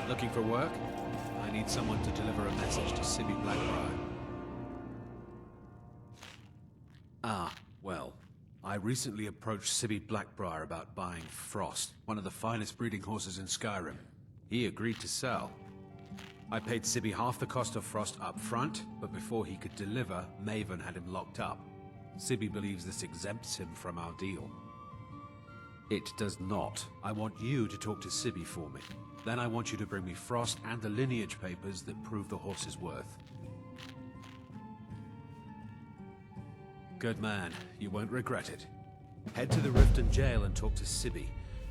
Looking for work? I need someone to deliver a message to Sibby Blackbriar. Ah, well, I recently approached Sibby Blackbriar about buying Frost, one of the finest breeding horses in Skyrim. He agreed to sell. I paid Sibby half the cost of Frost up front, but before he could deliver, Maven had him locked up. Sibby believes this exempts him from our deal. It does not. I want you to talk to Sibby for me. Then I want you to bring me Frost and the lineage papers that prove the horse's worth. Good man. You won't regret it. Head to the Riften jail and talk to Sibby.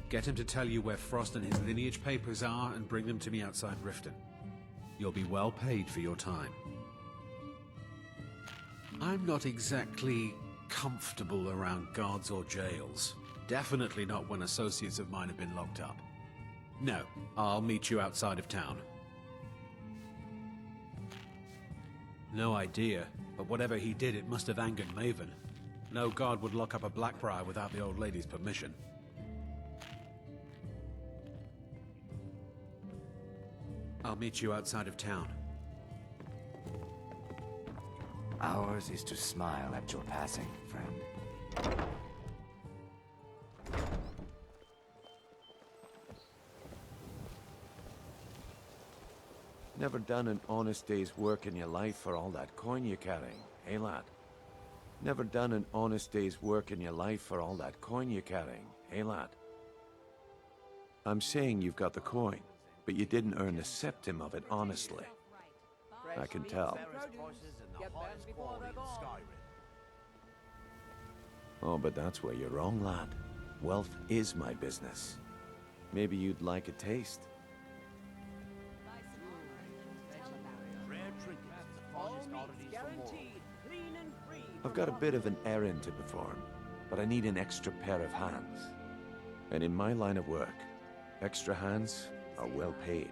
Get him to tell you where Frost and his lineage papers are and bring them to me outside Riften. You'll be well paid for your time. I'm not exactly comfortable around guards or jails. Definitely not when associates of mine have been locked up. No, I'll meet you outside of town. No idea, but whatever he did, it must have angered Maven. No guard would lock up a Blackbriar without the old lady's permission. I'll meet you outside of town. Ours is to smile at your passing, friend. Never done an honest day's work in your life for all that coin you're carrying, eh, lad? Never done an honest day's work in your life for all that coin you're carrying, eh, lad? I'm saying you've got the coin, but you didn't earn a septim of it honestly. I can tell. Oh, but that's where you're wrong, lad. Wealth is my business. Maybe you'd like a taste. I've got a bit of an errand to perform, but I need an extra pair of hands. And in my line of work, extra hands are well paid.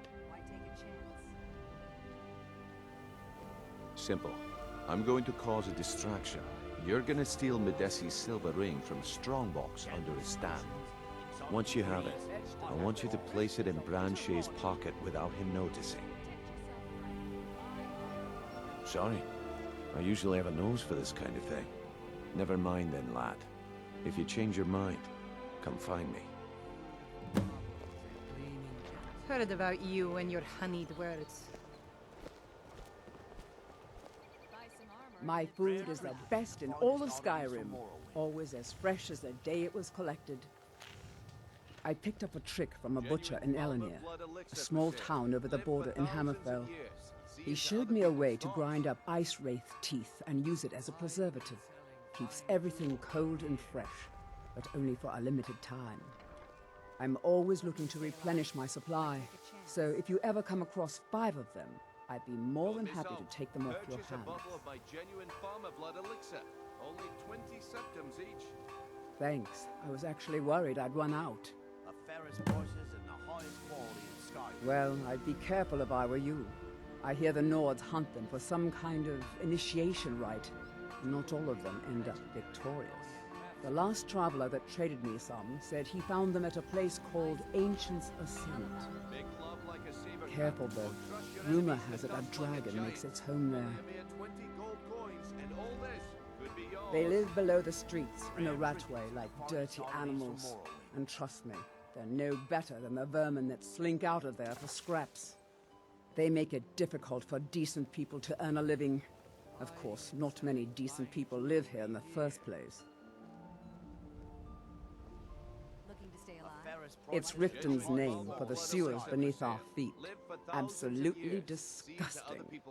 Simple. I'm going to cause a distraction. You're gonna steal Medesi's silver ring from a strongbox under his stand. Once you have it, I want you to place it in Branche's pocket without him noticing. Sorry. I usually have a nose for this kind of thing. Never mind then, lad. If you change your mind, come find me. Heard about you and your honeyed words. My food is the best in all of Skyrim. Always as fresh as the day it was collected. I picked up a trick from a butcher in Elenir, a small town over the border in Hammerfell. He showed me a way to grind up ice wraith teeth and use it as a preservative. Keeps everything cold and fresh, but only for a limited time. I'm always looking to replenish my supply, so if you ever come across 5 of them, I'd be more than happy to take them off your hands. Thanks. I was actually worried I'd run out. Well, I'd be careful if I were you. I hear the Nords hunt them for some kind of initiation rite. Not all of them end up victorious. The last traveler that traded me some said he found them at a place called Ancient's Ascent. Careful though. Rumor has it a dragon makes its home there. They live below the streets in a ratway like dirty animals. And trust me, they're no better than the vermin that slink out of there for scraps. They make it difficult for decent people to earn a living. Of course, not many decent people live here in the first place. It's Riften's name for the sewers beneath our feet. Absolutely disgusting.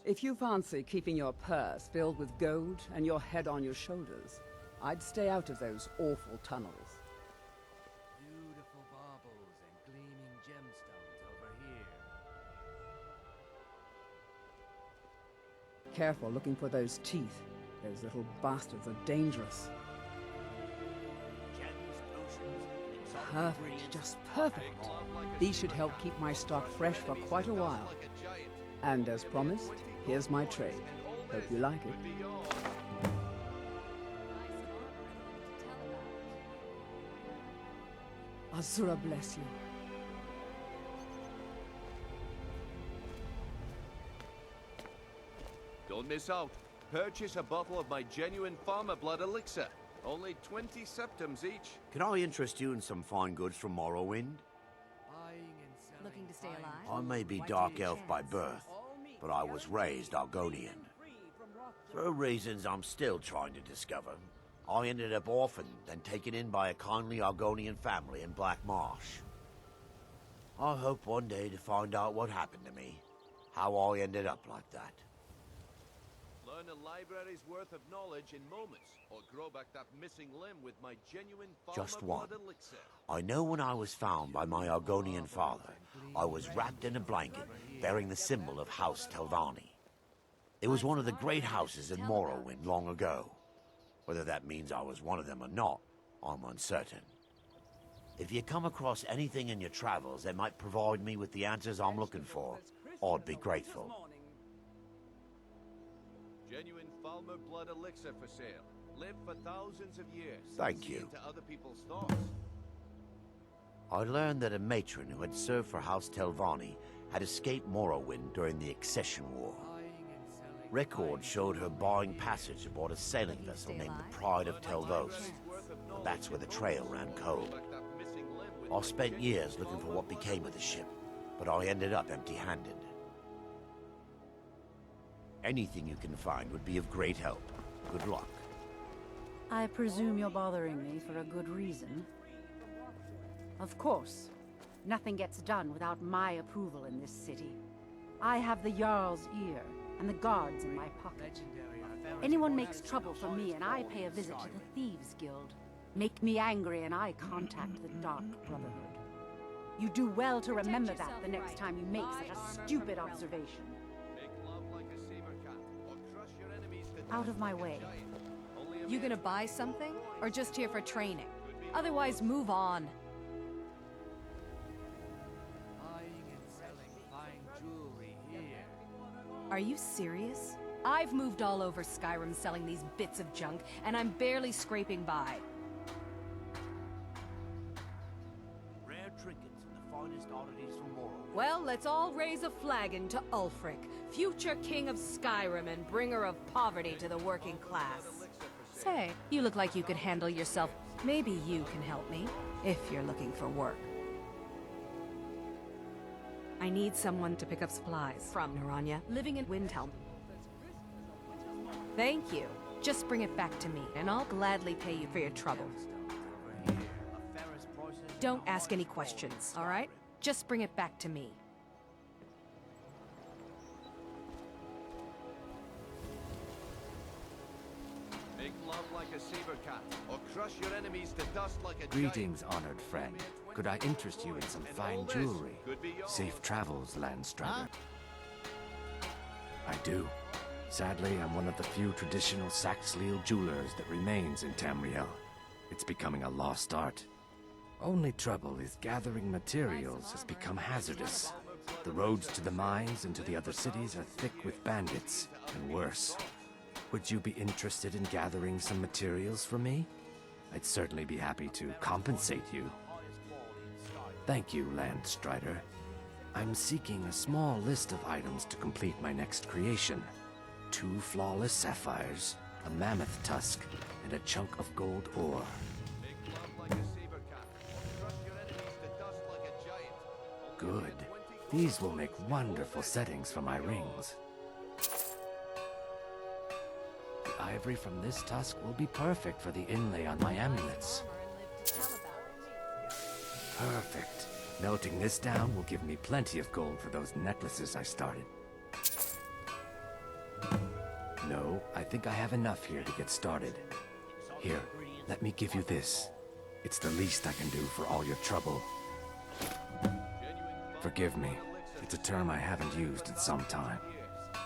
If you fancy keeping your purse filled with gold and your head on your shoulders, I'd stay out of those awful tunnels. Beautiful baubles and gleaming gemstones over here. Careful looking for those teeth. Those little bastards are dangerous. Perfect, just perfect. These should help keep my stock fresh for quite a while. And as promised, here's my trade. Hope you like it. Azura bless you. Don't miss out. Purchase a bottle of my genuine farmer blood elixir. Only 20 septims each. Can I interest you in some fine goods from Morrowind? Buying and selling Looking to stay alive? I may be dark elf by birth, but I was raised Argonian. For reasons I'm still trying to discover, I ended up orphaned and taken in by a kindly Argonian family in Black Marsh. I hope one day to find out what happened to me, how I ended up like that. Learn a library's worth of knowledge in moments, or grow back that missing limb with my genuine farmer Just one. blood elixir. I know when I was found by my Argonian father, I was wrapped in a blanket bearing the symbol of House Telvanni. It was one of the great houses in Morrowind long ago. Whether that means I was one of them or not, I'm uncertain. If you come across anything in your travels that might provide me with the answers I'm looking for, I'd be grateful. Genuine farmer blood elixir for sale. Live for thousands of years. Thank See you. into other people's thoughts. I learned that a matron who had served for House Telvanni had escaped Morrowind during the Accession War. Records showed her buying passage aboard a sailing vessel named the Pride of Telvos. And that's where the trail ran cold. I spent years looking for what became of the ship, but I ended up empty-handed. Anything you can find would be of great help. Good luck. I presume you're bothering me for a good reason. Of course. Nothing gets done without my approval in this city. I have the Jarl's ear and the guards in my pocket. Anyone makes trouble for me and I pay a visit to the Thieves Guild. Make me angry and I contact the Dark Brotherhood. You do well to remember that the next time you make such a stupid observation. Make love like a saber cat, or crush your enemies to death Out of my like a way. giant. Only a You gonna buy something? Or just here for training? Otherwise, move on. Buying and selling fine jewelry here. Are you serious? I've moved all over Skyrim selling these bits of junk, and I'm barely scraping by. Rare trinkets and the finest oddities from Morrowind. Well, let's all raise a flagon to Ulfric, future king of Skyrim and bringer of poverty to the working class. Say, you look like you could handle yourself. Maybe you can help me, if you're looking for work. I need someone to pick up supplies from Naranya, living in Windhelm. Thank you. Just bring it back to me, and I'll gladly pay you for your trouble. Don't ask any questions, all right? Just bring it back to me. Make love like a saber cat, or crush your enemies to dust like a Greetings, honored friend. Could I interest you in some fine jewelry? Could be yours. Safe travels, Landstrider. I do. Sadly, I'm one of the few traditional Saxhleel jewelers that remains in Tamriel. It's becoming a lost art. Only trouble is gathering materials has become hazardous. The roads to the mines and to the other cities are thick with bandits, and worse. Would you be interested in gathering some materials for me? I'd certainly be happy to compensate you. Thank you, Landstrider. I'm seeking a small list of items to complete my next creation. 2 flawless sapphires, a mammoth tusk, and a chunk of gold ore. Make love like a saber cat, or crush your enemies to dust like a giant. Good. These will make wonderful settings for my rings. The ivory from this tusk will be perfect for the inlay on my amulets. Perfect. Melting this down will give me plenty of gold for those necklaces I started. No, I think I have enough here to get started. Here, let me give you this. It's the least I can do for all your trouble. Forgive me. It's a term I haven't used in some time.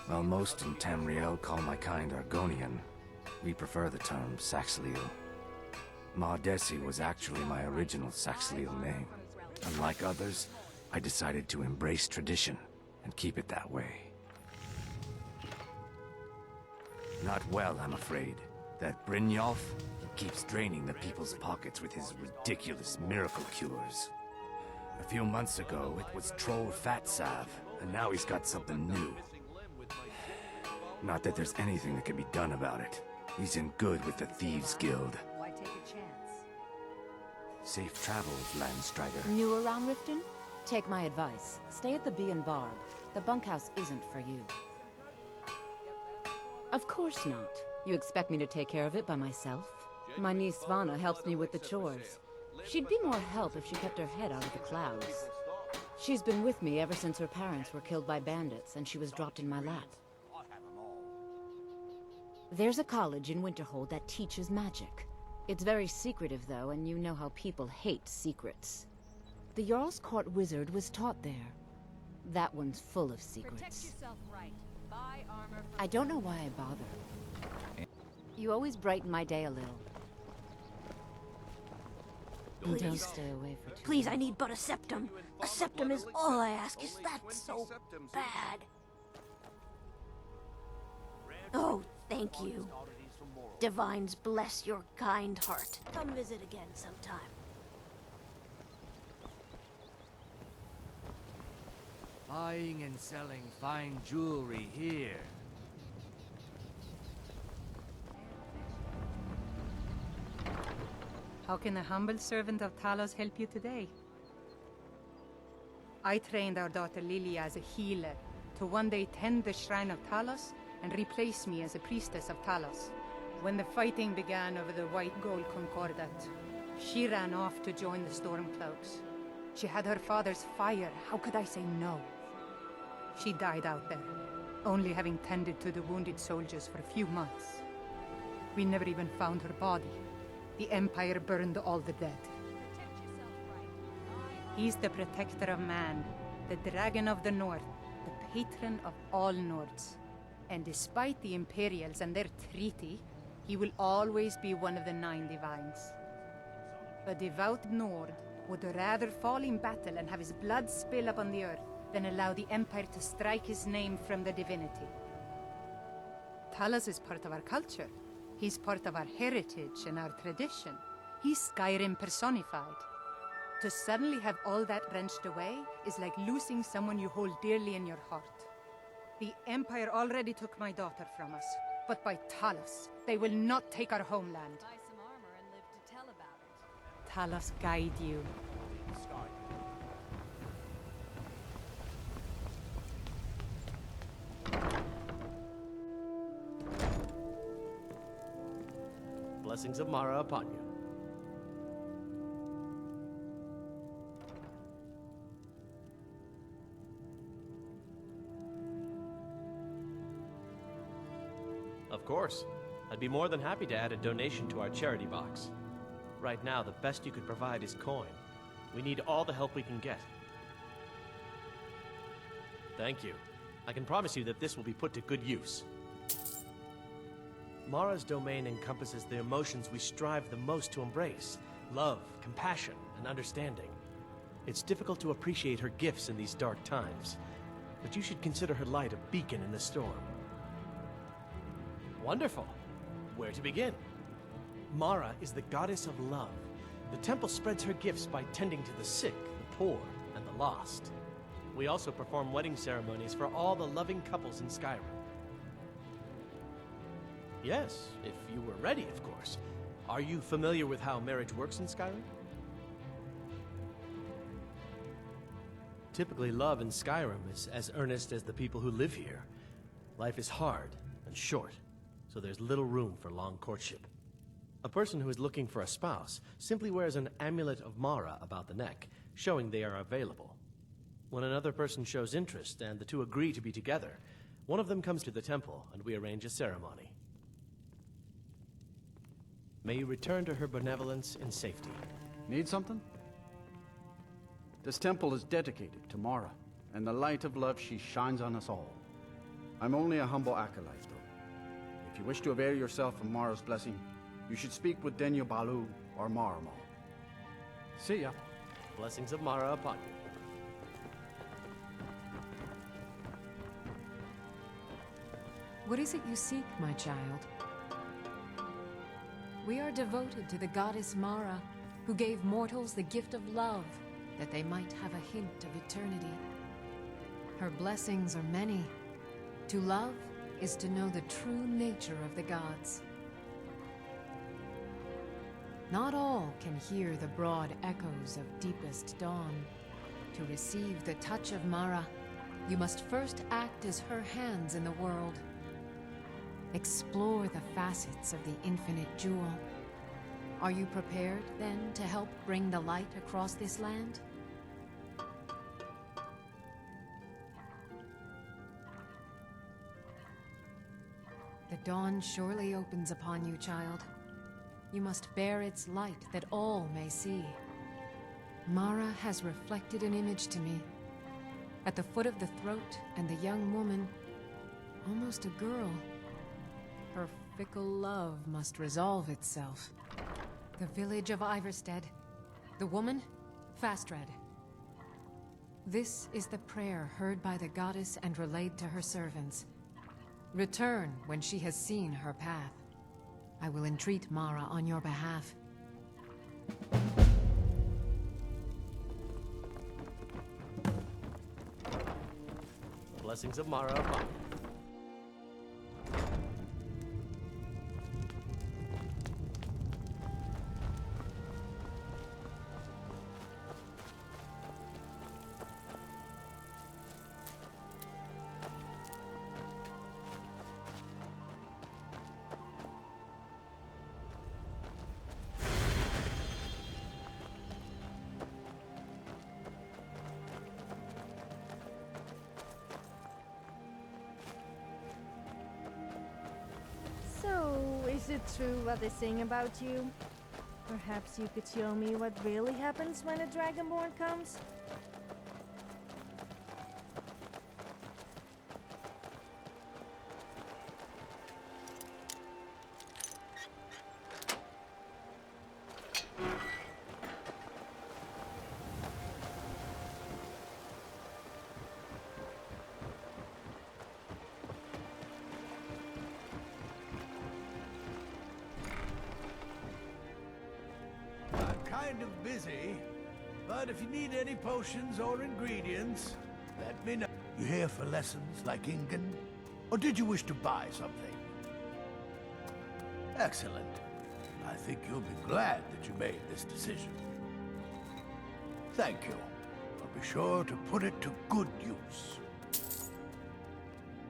While most in Tamriel call my kind Argonian, we prefer the term Saxhleel. Maudesi was actually my original Saxhleel name. Unlike others, I decided to embrace tradition and keep it that way. Not well, I'm afraid. That Brynjolf keeps draining the people's pockets with his ridiculous miracle cures. A few months ago, it was Troll Fatsav, and now he's got something new. Not that there's anything that can be done about it. He's in good with the Thieves Guild. Why take a chance? Safe travels, Landstrider. New around Riften? Take my advice. Stay at the Bee and Barb. The bunkhouse isn't for you. Of course not. You expect me to take care of it by myself? My niece Svana helps me with the chores. She'd be more help if she kept her head out of the clouds. She's been with me ever since her parents were killed by bandits and she was dropped in my lap. There's a college in Winterhold that teaches magic. It's very secretive though, and you know how people hate secrets. The Jarl's Court wizard was taught there. That one's full of secrets. Protect yourself right. Buy armor for I don't know why I bother. You always brighten my day a little. Don't stay away for too Please, I need but a septum. A septum is all I ask. Is that so bad? Oh, thank you. Divines bless your kind heart. Come visit again sometime. Buying and selling fine jewelry here. How can a humble servant of Talos help you today? I trained our daughter Lilia as a healer to one day tend the shrine of Talos and replace me as a priestess of Talos. When the fighting began over the white gold concordat, she ran off to join the Stormcloaks. She had her father's fire. How could I say no? She died out there, only having tended to the wounded soldiers for a few months. We never even found her body. The Empire burned all the dead. He's the protector of man, the dragon of the North, the patron of all Nords. And despite the Imperials and their treaty, he will always be one of the 9 divines. A devout Nord would rather fall in battle and have his blood spill upon the earth than allow the Empire to strike his name from the divinity. Talos is part of our culture. He's part of our heritage and our tradition. He's Skyrim personified. To suddenly have all that wrenched away is like losing someone you hold dearly in your heart. The Empire already took my daughter from us, but by Talos, they will not take our homeland. buy some armor and live to tell about it. Talos guide you. Blessings of Mara upon you. Of course. I'd be more than happy to add a donation to our charity box. Right now, the best you could provide is coin. We need all the help we can get. Thank you. I can promise you that this will be put to good use. Mara's domain encompasses the emotions we strive the most to embrace: love, compassion, and understanding. It's difficult to appreciate her gifts in these dark times, but you should consider her light a beacon in the storm. Wonderful. Where to begin? Mara is the goddess of love. The temple spreads her gifts by tending to the sick, the poor, and the lost. We also perform wedding ceremonies for all the loving couples in Skyrim. Yes, if you were ready, of course. Are you familiar with how marriage works in Skyrim? Typically, love in Skyrim is as earnest as the people who live here. Life is hard and short, so there's little room for long courtship. A person who is looking for a spouse simply wears an amulet of Mara about the neck, showing they are available. When another person shows interest and the two agree to be together, one of them comes to the temple and we arrange a ceremony. May you return to her benevolence in safety. Need something? This temple is dedicated to Mara, and the light of love she shines on us all. I'm only a humble acolyte, though. If you wish to avail yourself of Mara's blessing, you should speak with Denyo Balu or Maramal. See ya. Blessings of Mara upon you. What is it you seek, my child? We are devoted to the goddess Mara, who gave mortals the gift of love, that they might have a hint of eternity. Her blessings are many. To love is to know the true nature of the gods. Not all can hear the broad echoes of deepest dawn. To receive the touch of Mara, you must first act as her hands in the world. Explore the facets of the infinite jewel. Are you prepared, then, to help bring the light across this land? The dawn surely opens upon you, child. You must bear its light that all may see. Mara has reflected an image to me. At the foot of the throat, and the young woman, almost a girl. Her fickle love must resolve itself. The village of Iverstead. The woman, Fastred. This is the prayer heard by the goddess and relayed to her servants. Return when she has seen her path. I will entreat Mara on your behalf. Blessings of Mara upon you. Is it true what they sing about you? Perhaps you could show me what really happens when a Dragonborn comes? Kind of busy, but if you need any potions or ingredients, let me know. You here for lessons like Ingen? Or did you wish to buy something? Excellent. I think you'll be glad that you made this decision. Thank you. I'll be sure to put it to good use.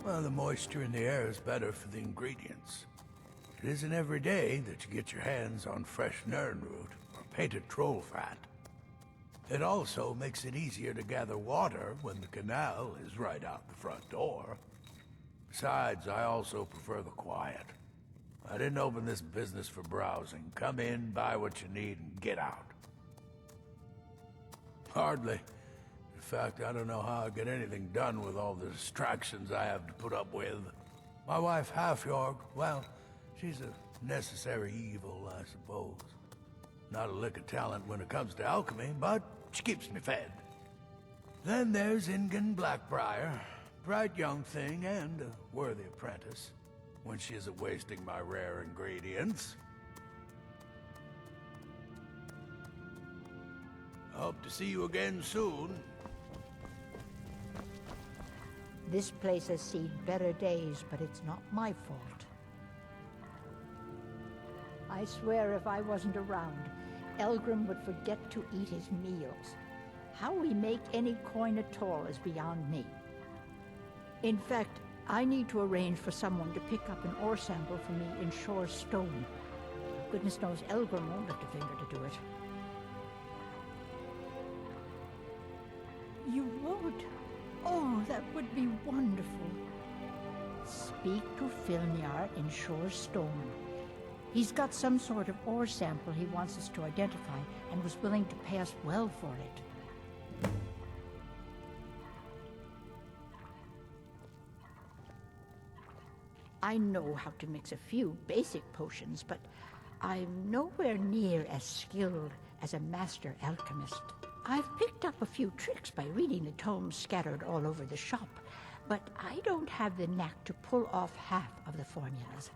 Well, the moisture in the air is better for the ingredients. It isn't every day that you get your hands on fresh nernroot or painted troll fat. It also makes it easier to gather water when the canal is right out the front door. Besides, I also prefer the quiet. I didn't open this business for browsing. Come in, buy what you need, and get out. Hardly. In fact, I don't know how I get anything done with all the distractions I have to put up with. My wife, Halfjorg, well, she's a necessary evil, I suppose. Not a lick of talent when it comes to alchemy, but she keeps me fed. Then there's Ingen Blackbriar, bright young thing and a worthy apprentice, when she isn't wasting my rare ingredients. Hope to see you again soon. This place has seen better days, but it's not my fault. I swear if I wasn't around, Elgrim would forget to eat his meals. How we make any coin at all is beyond me. In fact, I need to arrange for someone to pick up an ore sample for me in Shore Stone. Goodness knows Elgrim won't lift a finger to do it. You would? Oh, that would be wonderful. Speak to Filniar in Shore Stone. He's got some sort of ore sample he wants us to identify and was willing to pay us well for it. I know how to mix a few basic potions, but I'm nowhere near as skilled as a master alchemist. I've picked up a few tricks by reading the tomes scattered all over the shop, but I don't have the knack to pull off half of the formulas.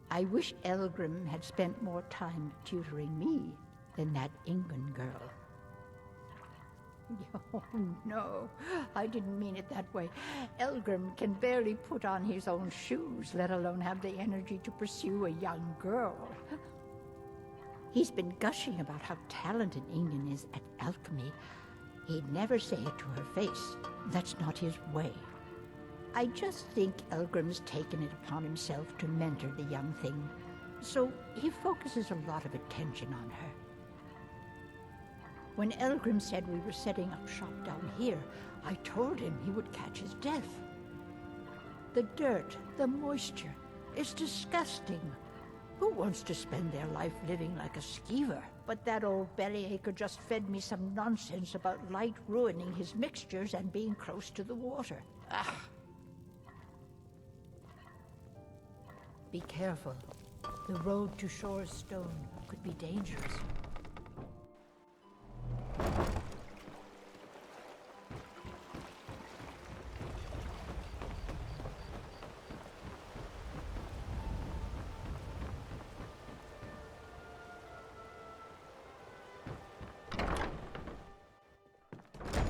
I wish Elgrim had spent more time tutoring me than that Ingen girl. Oh, no. I didn't mean it that way. Elgrim can barely put on his own shoes, let alone have the energy to pursue a young girl. He's been gushing about how talented Ingen is at alchemy. He'd never say it to her face. That's not his way. I just think Elgrim's taken it upon himself to mentor the young thing, so he focuses a lot of attention on her. When Elgrim said we were setting up shop down here, I told him he would catch his death. The dirt, the moisture, it's disgusting. Who wants to spend their life living like a skeever? But that old bellyacre just fed me some nonsense about light ruining his mixtures and being close to the water. Ah. Be careful. The road to Shore's Stone could be dangerous.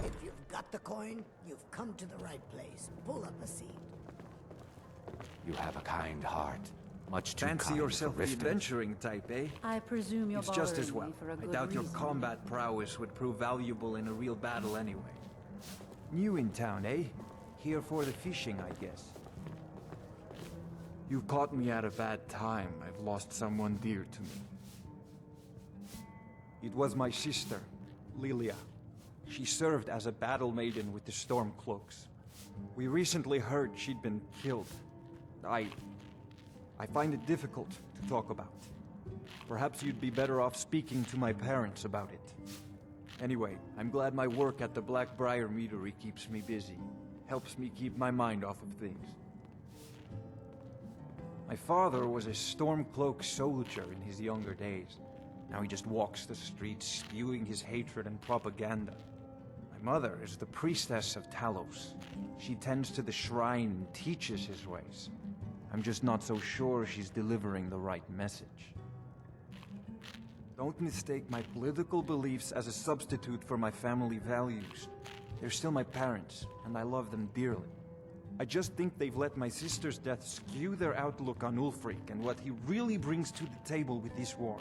If you've got the coin, you've come to the right place. Pull up a seat. You have a kind heart. Much too Fancy kind yourself for the Riften. adventuring type, eh? I presume you're It's just as bothering well. me for a I good doubt your reason. combat prowess would prove valuable in a real battle anyway. New in town, eh? Here for the fishing, I guess. You caught me at a bad time. I've lost someone dear to me. It was my sister, Lilia. She served as a battle maiden with the Stormcloaks. We recently heard she'd been killed. I find it difficult to talk about. Perhaps you'd be better off speaking to my parents about it. Anyway, I'm glad my work at the Blackbriar Meadery keeps me busy. Helps me keep my mind off of things. My father was a Stormcloak soldier in his younger days. Now he just walks the streets spewing his hatred and propaganda. My mother is the priestess of Talos. She tends to the shrine and teaches his ways. I'm just not so sure she's delivering the right message. Don't mistake my political beliefs as a substitute for my family values. They're still my parents, and I love them dearly. I just think they've let my sister's death skew their outlook on Ulfric and what he really brings to the table with this war.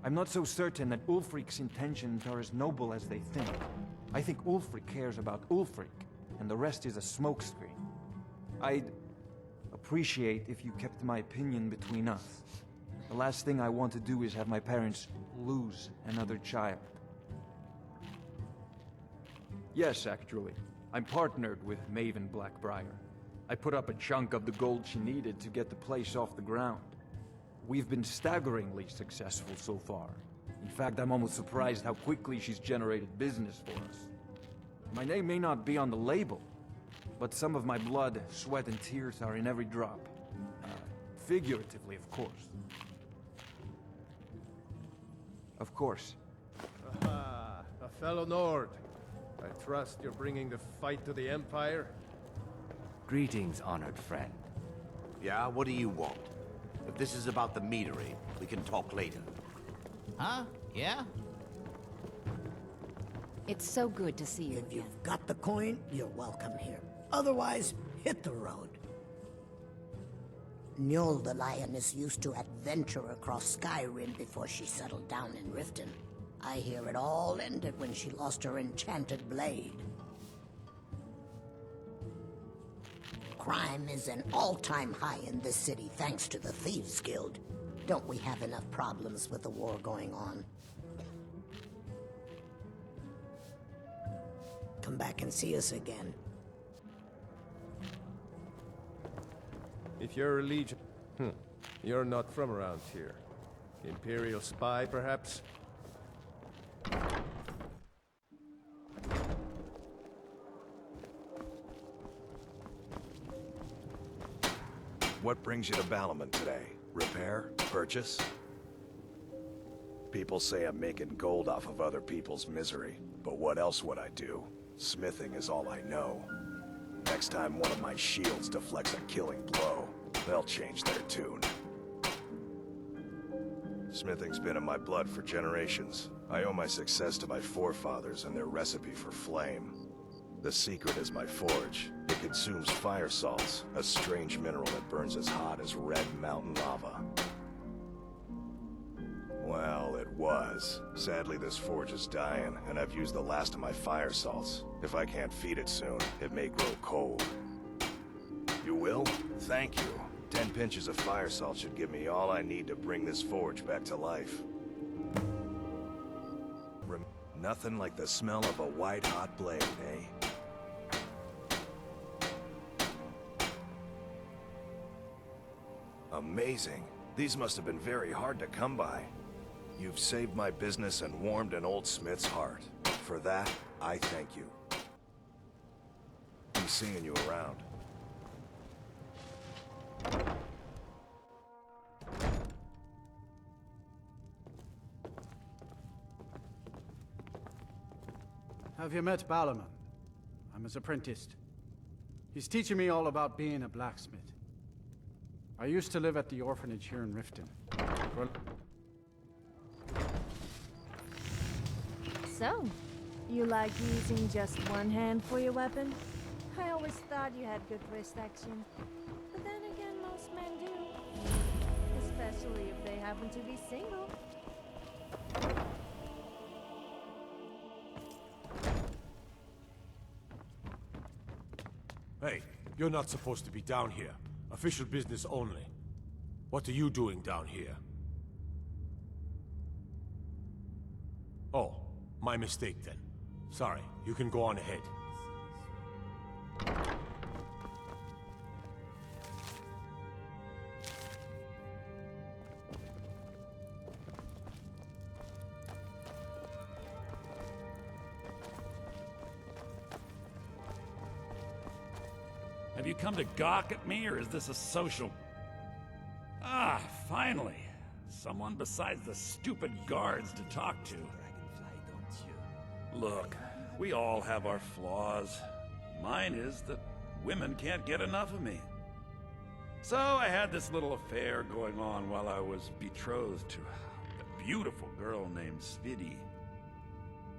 I'm not so certain that Ulfric's intentions are as noble as they think. I think Ulfric cares about Ulfric, and the rest is a smokescreen. I'd appreciate if you kept my opinion between us. The last thing I want to do is have my parents lose another child. Yes, actually. I'm partnered with Maven Blackbriar. I put up a chunk of the gold she needed to get the place off the ground. We've been staggeringly successful so far. In fact, I'm almost surprised how quickly she's generated business for us. My name may not be on the label, but some of my blood, sweat, and tears are in every drop. Figuratively, of course. Of course. Aha, a fellow Nord. I trust you're bringing the fight to the Empire? Greetings, honored friend. Yeah, what do you want? If this is about the meadery, we can talk later. Huh? Yeah? It's so good to see you If again. you've got the coin, you're welcome here. Otherwise, hit the road. Njol the Lioness used to adventure across Skyrim before she settled down in Riften. I hear it all ended when she lost her enchanted blade. Crime is an all-time high in this city thanks to the Thieves Guild. Don't we have enough problems with the war going on? Come back and see us again. If you're a legion... You're not from around here. Imperial spy, perhaps? What brings you to Balliman today? Repair? Purchase? People say I'm making gold off of other people's misery, but what else would I do? Smithing is all I know. Next time one of my shields deflects a killing blow, they'll change their tune. Smithing's been in my blood for generations. I owe my success to my forefathers and their recipe for flame. The secret is my forge. It consumes fire salts, a strange mineral that burns as hot as red mountain lava. Well, it was. Sadly, this forge is dying, and I've used the last of my fire salts. If I can't feed it soon, it may grow cold. You will? Thank you. 10 pinches of fire salt should give me all I need to bring this forge back to life. Nothing like the smell of a white-hot blade, eh? Amazing. These must have been very hard to come by. You've saved my business and warmed an old smith's heart. For that, I thank you. Be seeing you around. Have you met Balaman? I'm his apprentice. He's teaching me all about being a blacksmith. I used to live at the orphanage here in Riften. So, you like using just one hand for your weapon? I always thought you had good wrist action. But then again, most men do. Especially if they happen to be single. Hey, you're not supposed to be down here. Official business only. What are you doing down here? Oh, my mistake then. Sorry, you can go on ahead. Have you come to gawk at me, or is this a social... Ah, finally. Someone besides the stupid guards to talk to. Look, we all have our flaws. Mine is that women can't get enough of me. So I had this little affair going on while I was betrothed to a beautiful girl named Svidi.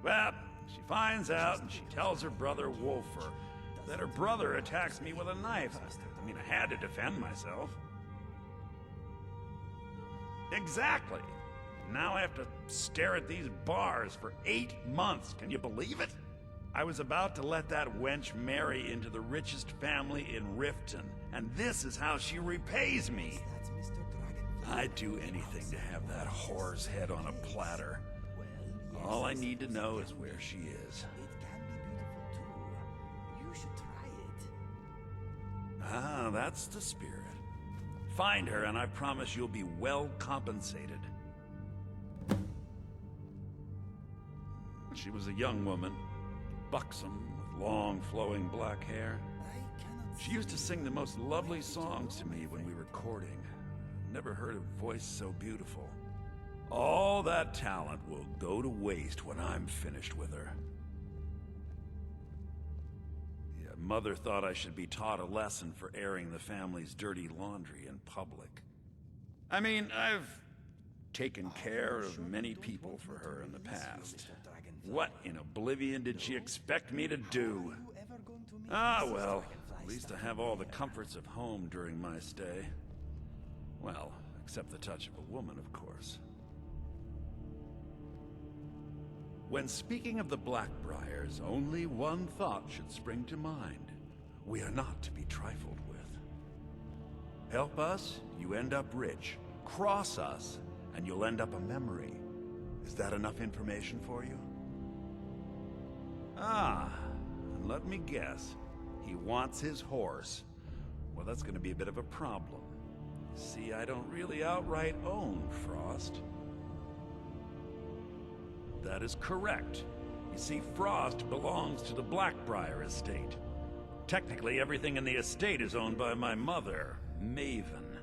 Well, she finds out and she tells her brother Wolfer that her brother attacks me with a knife. I mean, I had to defend myself. Exactly. Now I have to stare at these bars for 8 months. Can you believe it? I was about to let that wench marry into the richest family in Riften, and this is how she repays me. I'd do anything to have that whore's head on a platter. All I need to know is where she is. Ah, that's the spirit. Find her, and I promise you'll be well compensated. She was a young woman, buxom, with long, flowing black hair. She used to sing the most lovely songs to me when we were courting. Never heard a voice so beautiful. All that talent will go to waste when I'm finished with her. Mother thought I should be taught a lesson for airing the family's dirty laundry in public. I mean, I've taken care of many people for her in the past. What in oblivion did she expect me to do? Ah, well, at least I have all the comforts of home during my stay. Well, except the touch of a woman, of course. When speaking of the Blackbriars, only one thought should spring to mind. We are not to be trifled with. Help us, you end up rich. Cross us, and you'll end up a memory. Is that enough information for you? Ah, and let me guess. He wants his horse. Well, that's going to be a bit of a problem. See, I don't really outright own Frost. That is correct. You see, Frost belongs to the Blackbriar estate. Technically, everything in the estate is owned by my mother, Maven.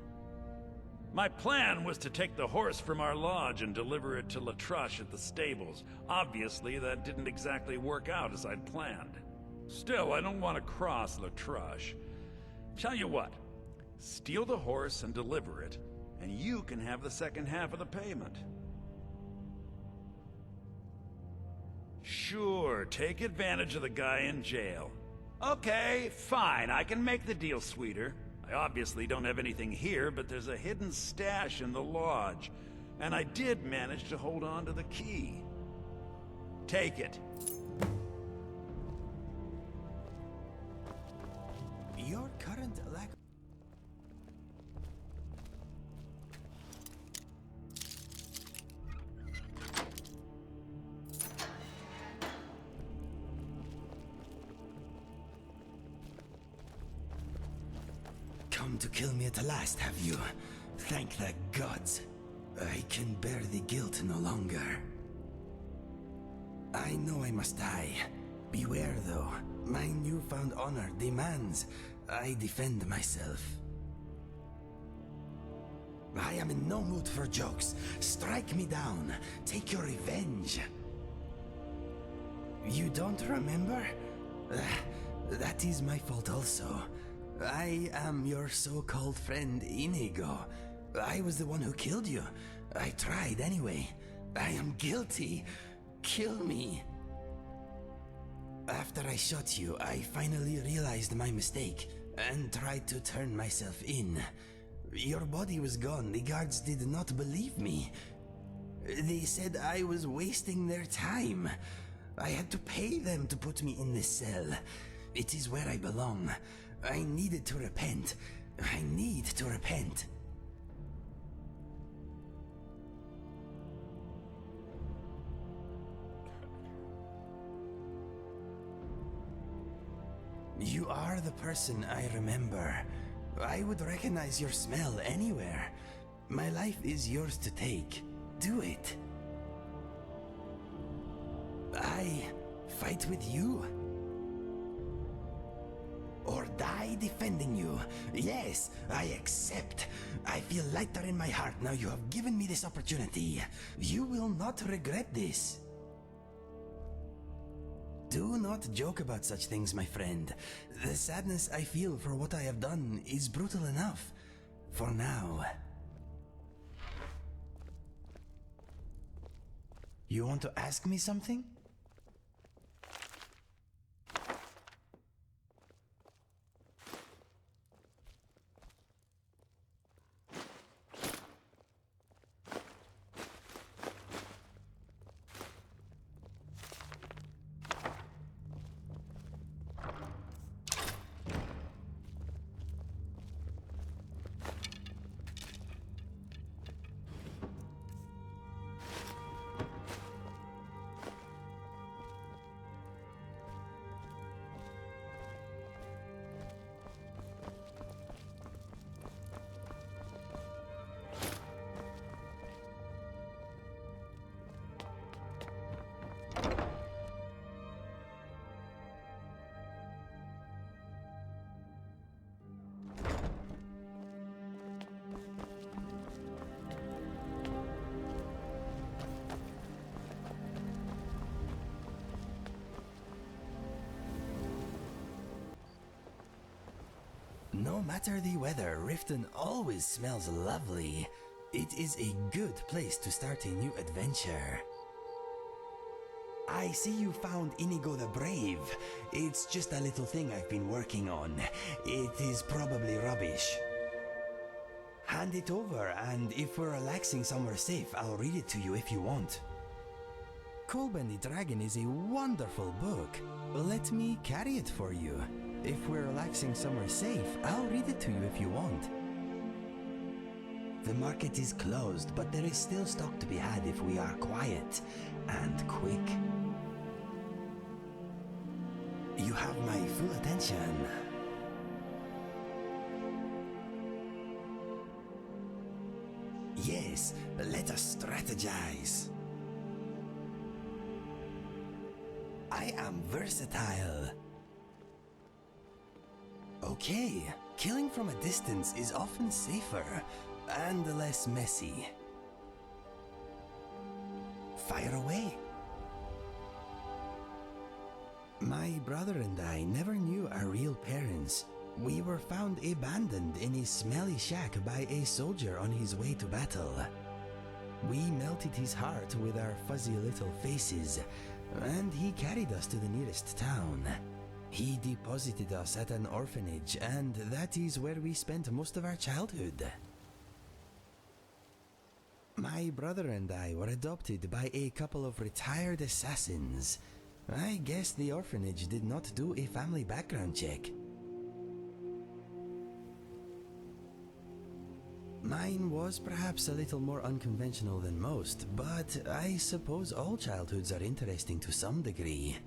My plan was to take the horse from our lodge and deliver it to Latrush at the stables. Obviously, that didn't exactly work out as I'd planned. Still, I don't want to cross Latrush. Tell you what, steal the horse and deliver it, and you can have the second half of the payment. Sure, take advantage of the guy in jail. Okay, fine, I can make the deal sweeter. I obviously don't have anything here, but there's a hidden stash in the lodge, and I did manage to hold on to the key. Take it. Your current lack... Come to kill me at last, have you? Thank the gods. I can bear the guilt no longer. I know I must die. Beware, though. My newfound honor demands I defend myself. I am in no mood for jokes. Strike me down. Take your revenge. You don't remember? That is my fault also. I am your so-called friend Inigo. I was the one who killed you. I tried anyway. I am guilty. Kill me. After I shot you, I finally realized my mistake and tried to turn myself in. Your body was gone. The guards did not believe me. They said I was wasting their time. I had to pay them to put me in this cell. It is where I belong. I needed to repent. I need to repent. You are the person I remember. I would recognize your smell anywhere. My life is yours to take. Do it. I fight with you. Or die defending you. Yes, I accept. I feel lighter in my heart now you have given me this opportunity. You will not regret this. Do not joke about such things, my friend. The sadness I feel for what I have done is brutal enough. For now. You want to ask me something? No matter the weather, Riften always smells lovely. It is a good place to start a new adventure. I see you found Inigo the Brave. It's just a little thing I've been working on. It is probably rubbish. Hand it over, and if we're relaxing somewhere safe, I'll read it to you if you want. Kolben the Dragon is a wonderful book. Let me carry it for you. If we're relaxing somewhere safe, I'll read it to you if you want. The market is closed, but there is still stock to be had if we are quiet and quick. You have my full attention. Yes, let us strategize. I am versatile. Okay, killing from a distance is often safer and less messy. Fire away. My brother and I never knew our real parents. We were found abandoned in a smelly shack by a soldier on his way to battle. We melted his heart with our fuzzy little faces, and he carried us to the nearest town. He deposited us at an orphanage, and that is where we spent most of our childhood. My brother and I were adopted by a couple of retired assassins. I guess the orphanage did not do a family background check. Mine was perhaps a little more unconventional than most, but I suppose all childhoods are interesting to some degree.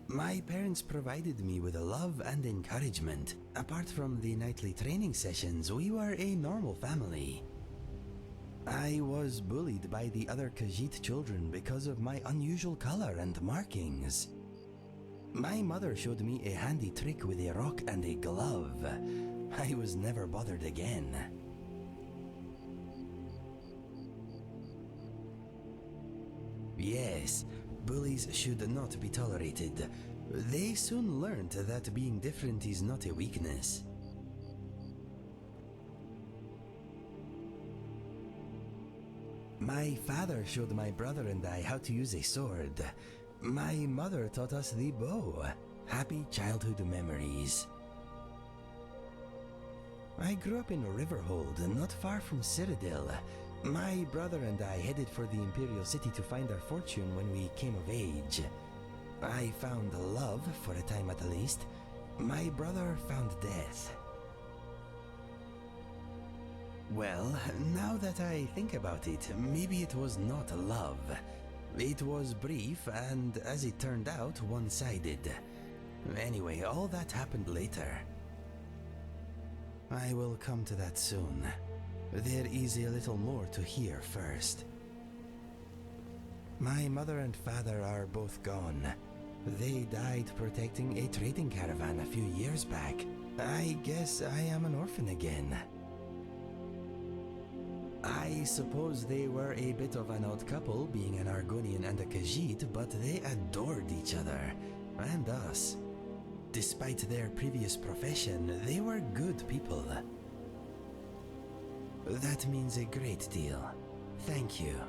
My parents provided me with love and encouragement. Apart from the nightly training sessions, we were a normal family. I was bullied by the other Khajiit children because of my unusual color and markings. My mother showed me a handy trick with a rock and a glove. I was never bothered again. Yes, bullies should not be tolerated. They soon learned that being different is not a weakness. My father showed my brother and I how to use a sword. My mother taught us the bow. Happy childhood memories. I grew up in Riverhold, not far from Citadel. My brother and I headed for the Imperial City to find our fortune when we came of age. I found love, for a time at least. My brother found death. Well, now that I think about it, maybe it was not love. It was brief and, as it turned out, one-sided. Anyway, all that happened later. I will come to that soon. There is a little more to hear first. My mother and father are both gone. They died protecting a trading caravan a few years back. I guess I am an orphan again. I suppose they were a bit of an odd couple, being an Argonian and a Khajiit, but they adored each other, and us. Despite their previous profession, they were good people. That means a great deal. Thank you.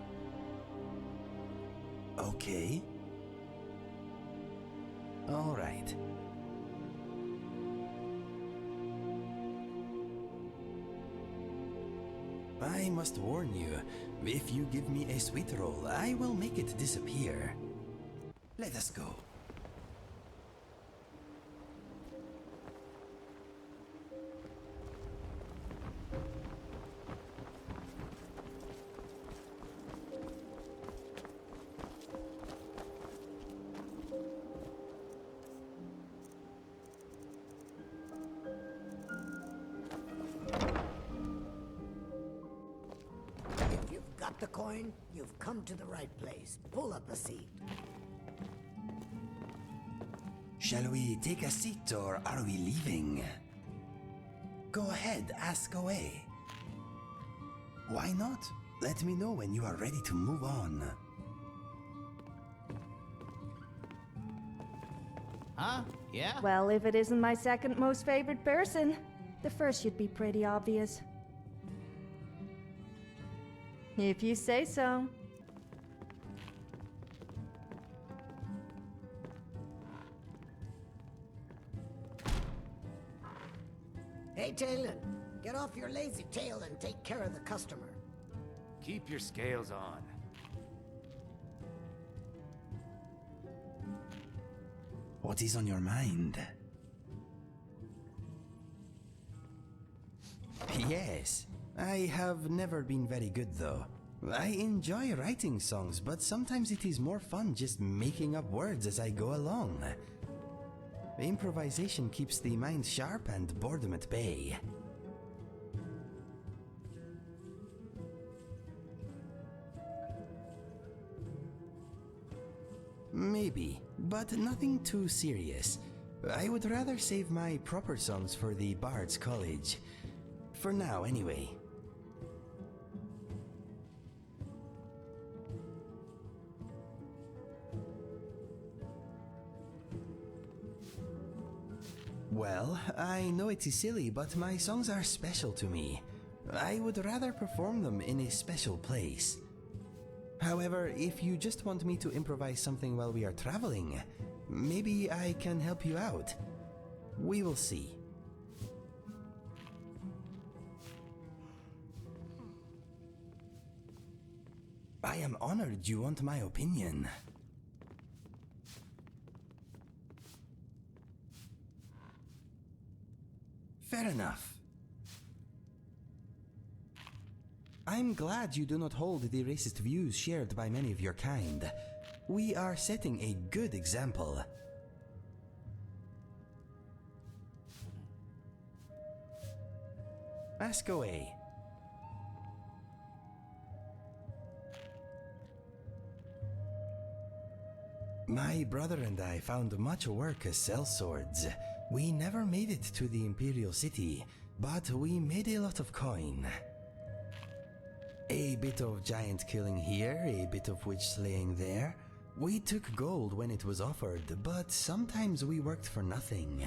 Okay. All right. I must warn you, if you give me a sweet roll, I will make it disappear. Let us go. The coin, you've come to the right place. Pull up a seat. Shall we take a seat or are we leaving? Go ahead, ask away. Why not? Let me know when you are ready to move on. Huh? Yeah? Well, if it isn't my second most favorite person, the first should be pretty obvious. If you say so. Hey, Talon, get off your lazy tail and take care of the customer. Keep your scales on. What is on your mind? Yes. I have never been very good though. I enjoy writing songs, but sometimes it is more fun just making up words as I go along. Improvisation keeps the mind sharp and boredom at bay. Maybe, but nothing too serious. I would rather save my proper songs for the Bard's College. For now, anyway. Well, I know it is silly, but my songs are special to me. I would rather perform them in a special place. However, if you just want me to improvise something while we are traveling, maybe I can help you out. We will see. I am honored you want my opinion. Fair enough. I'm glad you do not hold the racist views shared by many of your kind. We are setting a good example. Ask away. My brother and I found much work as sellswords. We never made it to the Imperial City, but we made a lot of coin. A bit of giant killing here, a bit of witch slaying there. We took gold when it was offered, but sometimes we worked for nothing.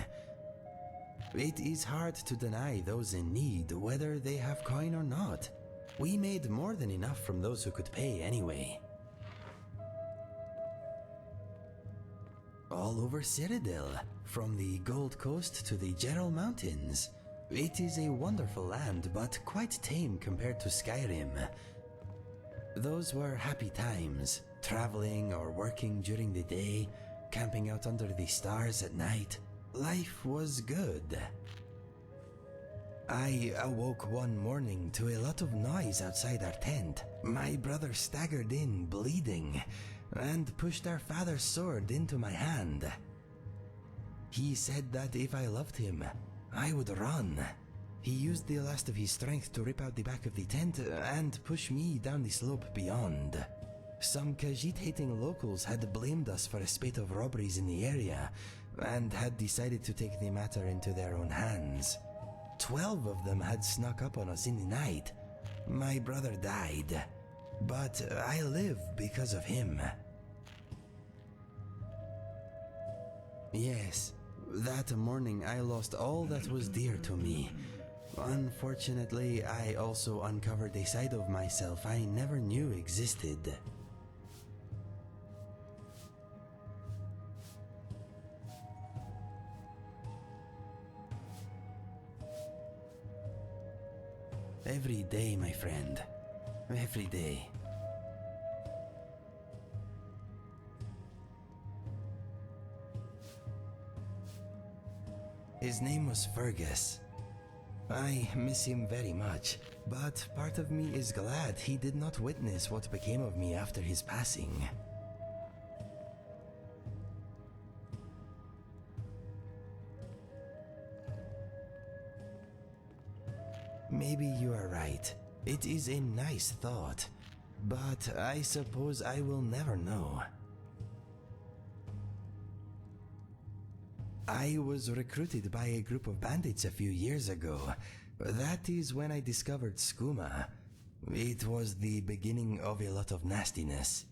It is hard to deny those in need, whether they have coin or not. We made more than enough from those who could pay anyway. All over Cyrodiil, from the Gold Coast to the Gerald Mountains. It is a wonderful land, but quite tame compared to Skyrim. Those were happy times, traveling or working during the day, camping out under the stars at night. Life was good. I awoke one morning to a lot of noise outside our tent. My brother staggered in, bleeding, and pushed our father's sword into my hand. He said that if I loved him, I would run. He used the last of his strength to rip out the back of the tent and push me down the slope beyond. Some Khajiit-hating locals had blamed us for a spate of robberies in the area and had decided to take the matter into their own hands. 12 of them had snuck up on us in the night. My brother died, but I live because of him. Yes, that morning I lost all that was dear to me. Unfortunately, I also uncovered a side of myself I never knew existed. Every day, my friend. Every day. His name was Fergus. I miss him very much, but part of me is glad he did not witness what became of me after his passing. Maybe you are right. It is a nice thought, but I suppose I will never know. I was recruited by a group of bandits a few years ago. That is when I discovered skooma. It was the beginning of a lot of nastiness.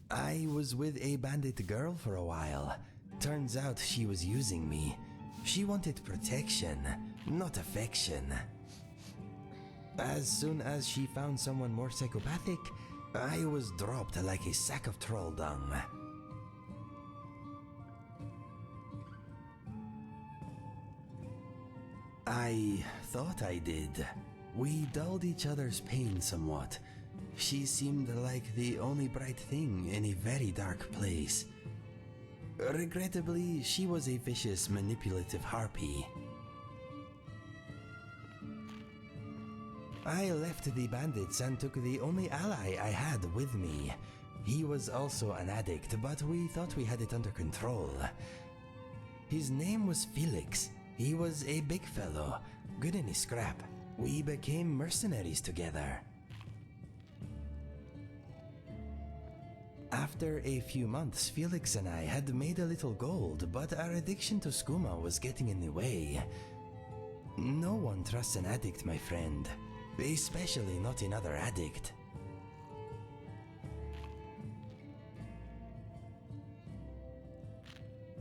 I was with a bandit girl for a while. Turns out she was using me. She wanted protection, not affection. As soon as she found someone more psychopathic, I was dropped like a sack of troll dung. I thought I did. We dulled each other's pain somewhat. She seemed like the only bright thing in a very dark place. Regrettably, she was a vicious, manipulative harpy. I left the bandits and took the only ally I had with me. He was also an addict, but we thought we had it under control. His name was Felix. He was a big fellow, good in his scrap. We became mercenaries together. After a few months, Felix and I had made a little gold, but our addiction to skooma was getting in the way. No one trusts an addict, my friend. Especially not another addict.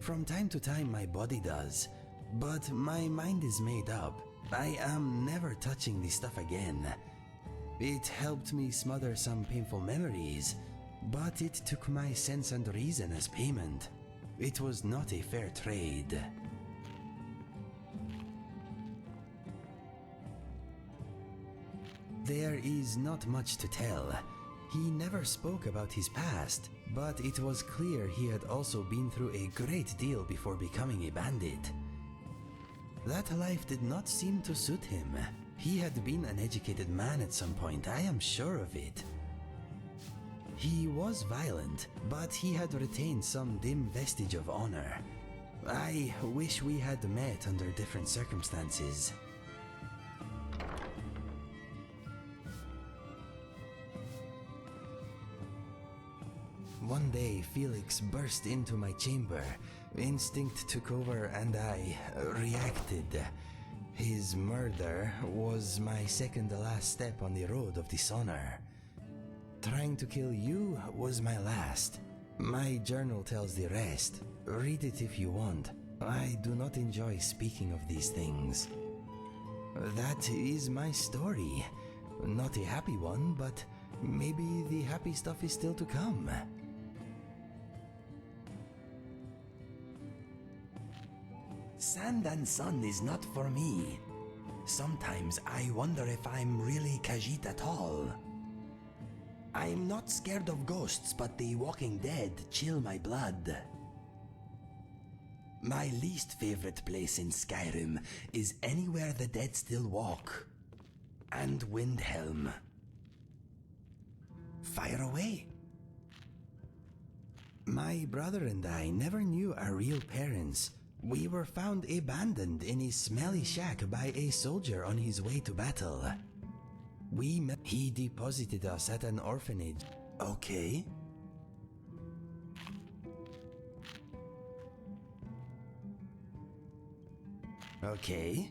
From time to time my body does, but my mind is made up. I am never touching this stuff again. It helped me smother some painful memories, but it took my sense and reason as payment. It was not a fair trade. There is not much to tell. He never spoke about his past, but it was clear he had also been through a great deal before becoming a bandit. That life did not seem to suit him. He had been an educated man at some point, I am sure of it. He was violent, but he had retained some dim vestige of honor. I wish we had met under different circumstances. One day, Felix burst into my chamber. Instinct took over and I reacted. His murder was my second-to-last step on the road of dishonor. Trying to kill you was my last. My journal tells the rest. Read it if you want. I do not enjoy speaking of these things. That is my story. Not a happy one, but maybe the happy stuff is still to come. Sand and sun is not for me. Sometimes I wonder if I'm really Khajiit at all. I'm not scared of ghosts, but the Walking Dead chill my blood. My least favorite place in Skyrim is anywhere the dead still walk. And Windhelm. Fire away. My brother and I never knew our real parents. We were found abandoned in a smelly shack by a soldier on his way to battle. He deposited us at an orphanage. Okay. Okay.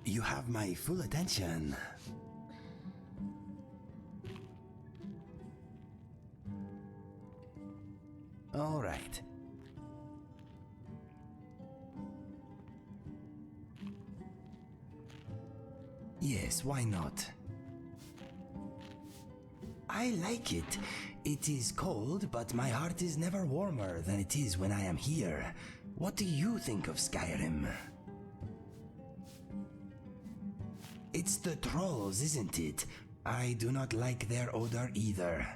You have my full attention. All right. Yes, why not? I like it. It is cold, but my heart is never warmer than it is when I am here. What do you think of Skyrim? It's the trolls, isn't it? I do not like their odor either.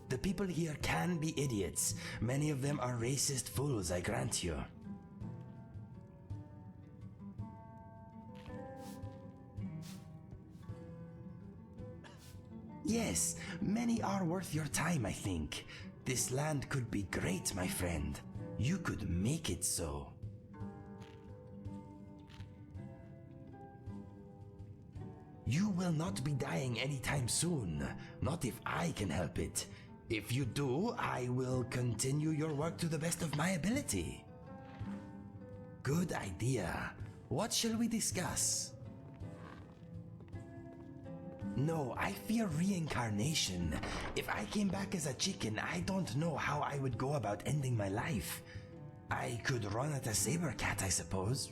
The people here can be idiots. Many of them are racist fools, I grant you. Yes, many are worth your time, I think. This land could be great, my friend. You could make it so. You will not be dying anytime soon, not if I can help it. If you do, I will continue your work to the best of my ability. Good idea. What shall we discuss? No, I fear reincarnation. If I came back as a chicken, I don't know how I would go about ending my life. I could run at a saber cat, I suppose.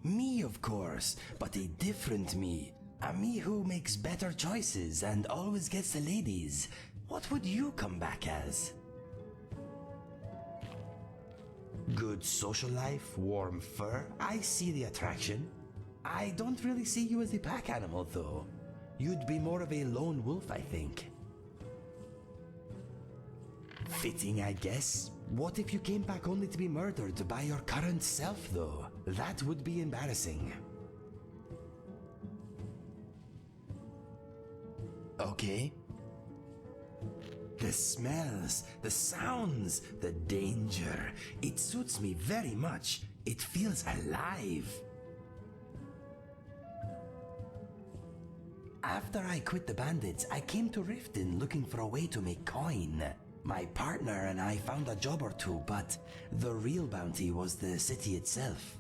Me, of course, but a different me. A me who makes better choices and always gets the ladies. What would you come back as? Good social life, warm fur, I see the attraction. I don't really see you as a pack animal, though. You'd be more of a lone wolf, I think. Fitting, I guess. What if you came back only to be murdered by your current self, though? That would be embarrassing. Okay. The smells, the sounds, the danger. It suits me very much. It feels alive. After I quit the bandits, I came to Riften looking for a way to make coin. My partner and I found a job or two, but the real bounty was the city itself.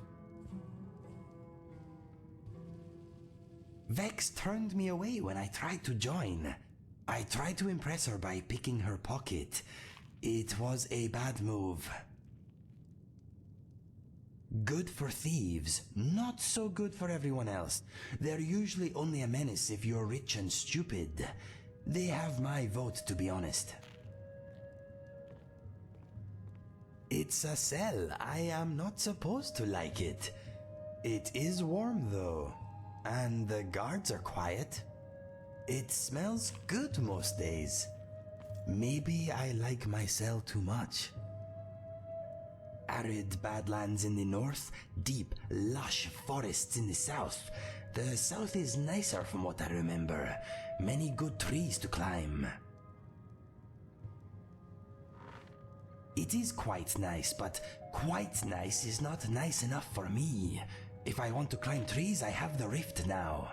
Vex turned me away when I tried to join. I tried to impress her by picking her pocket. It was a bad move. Good for thieves, not so good for everyone else. They're usually only a menace if you're rich and stupid. They have my vote, to be honest. It's a cell. I am not supposed to like it. It is warm though, and the guards are quiet. It smells good most days. Maybe I like my cell too much. Arid badlands in the north, deep, lush forests in the south. The south is nicer from what I remember. Many good trees to climb. It is quite nice, but quite nice is not nice enough for me. If I want to climb trees, I have the rift now.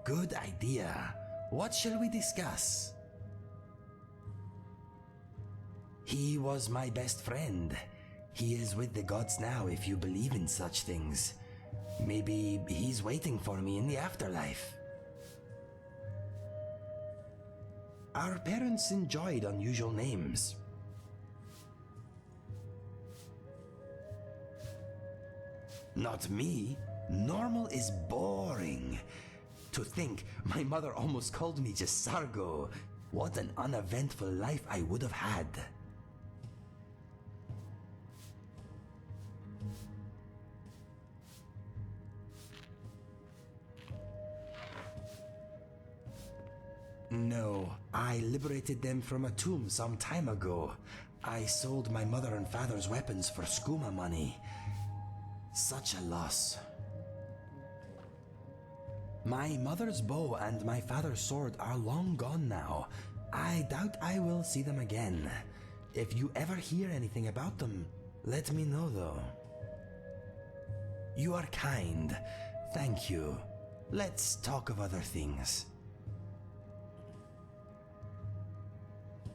Good idea. What shall we discuss? He was my best friend. He is with the gods now, if you believe in such things. Maybe he's waiting for me in the afterlife. Our parents enjoyed unusual names. Not me. Normal is boring. To think, my mother almost called me just Sargo. What an uneventful life I would have had. No, I liberated them from a tomb some time ago. I sold my mother and father's weapons for skooma money. Such a loss. My mother's bow and my father's sword are long gone now. I doubt I will see them again. If you ever hear anything about them, let me know though. You are kind. Thank you. Let's talk of other things.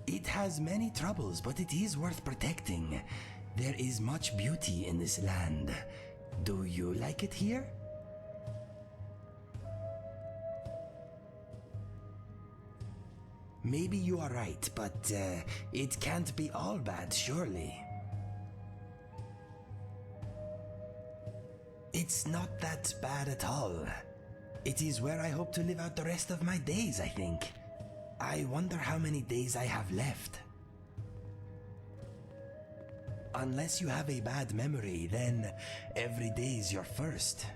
It has many troubles, but it is worth protecting. There is much beauty in this land. Do you like it here? Maybe you are right, but it can't be all bad, surely. It's not that bad at all. It is where I hope to live out the rest of my days, I think. I wonder how many days I have left. Unless you have a bad memory, then every day's your first.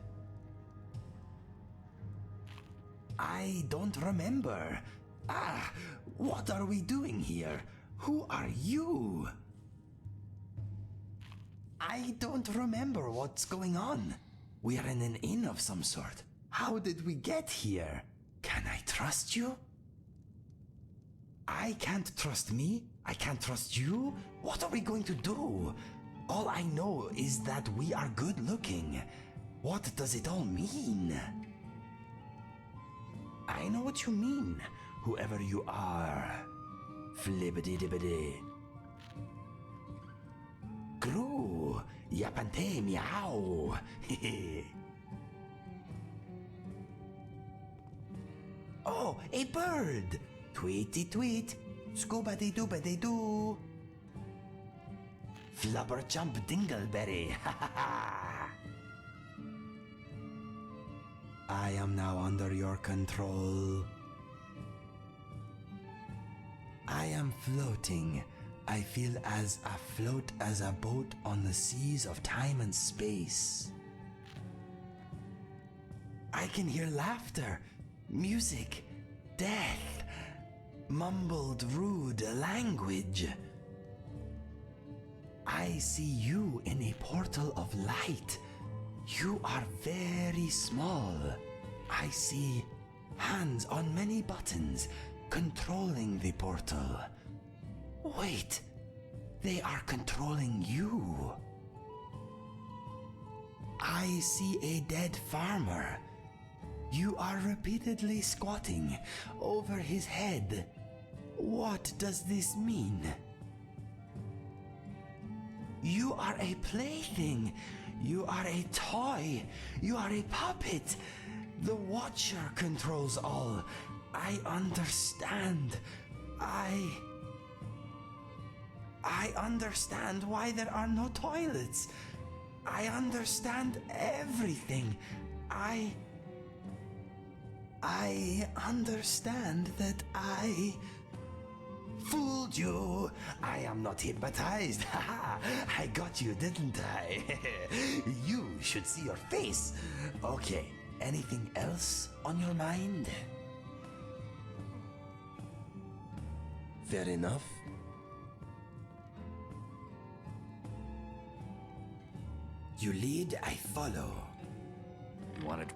I don't remember. Ah, what are we doing here? Who are you? I don't remember what's going on. We are in an inn of some sort. How did we get here? Can I trust you? I can't trust me. I can't trust you. What are we going to do? All I know is that we are good looking. What does it all mean? I know what you mean, whoever you are. Flibbity-dibbity. Gru, yapante meow. Oh, a bird! Tweety tweet, scoobity doobity doo. Flubber jump dingleberry, ha ha ha. I am now under your control. I am floating. I feel as afloat as a boat on the seas of time and space. I can hear laughter, music, death. Mumbled rude language. I see you in a portal of light. You are very small. I see hands on many buttons controlling the portal. Wait, they are controlling you. I see a dead farmer. You are repeatedly squatting over his head. What does this mean? You are a plaything. You are a toy. You are a puppet. The Watcher controls all. I understand. I understand why there are no toilets. I understand everything. I understand that I fooled you. I am not hypnotized. I got you, didn't I? You should see your face. Okay, anything else on your mind? Fair enough. You lead, I follow. You wanted...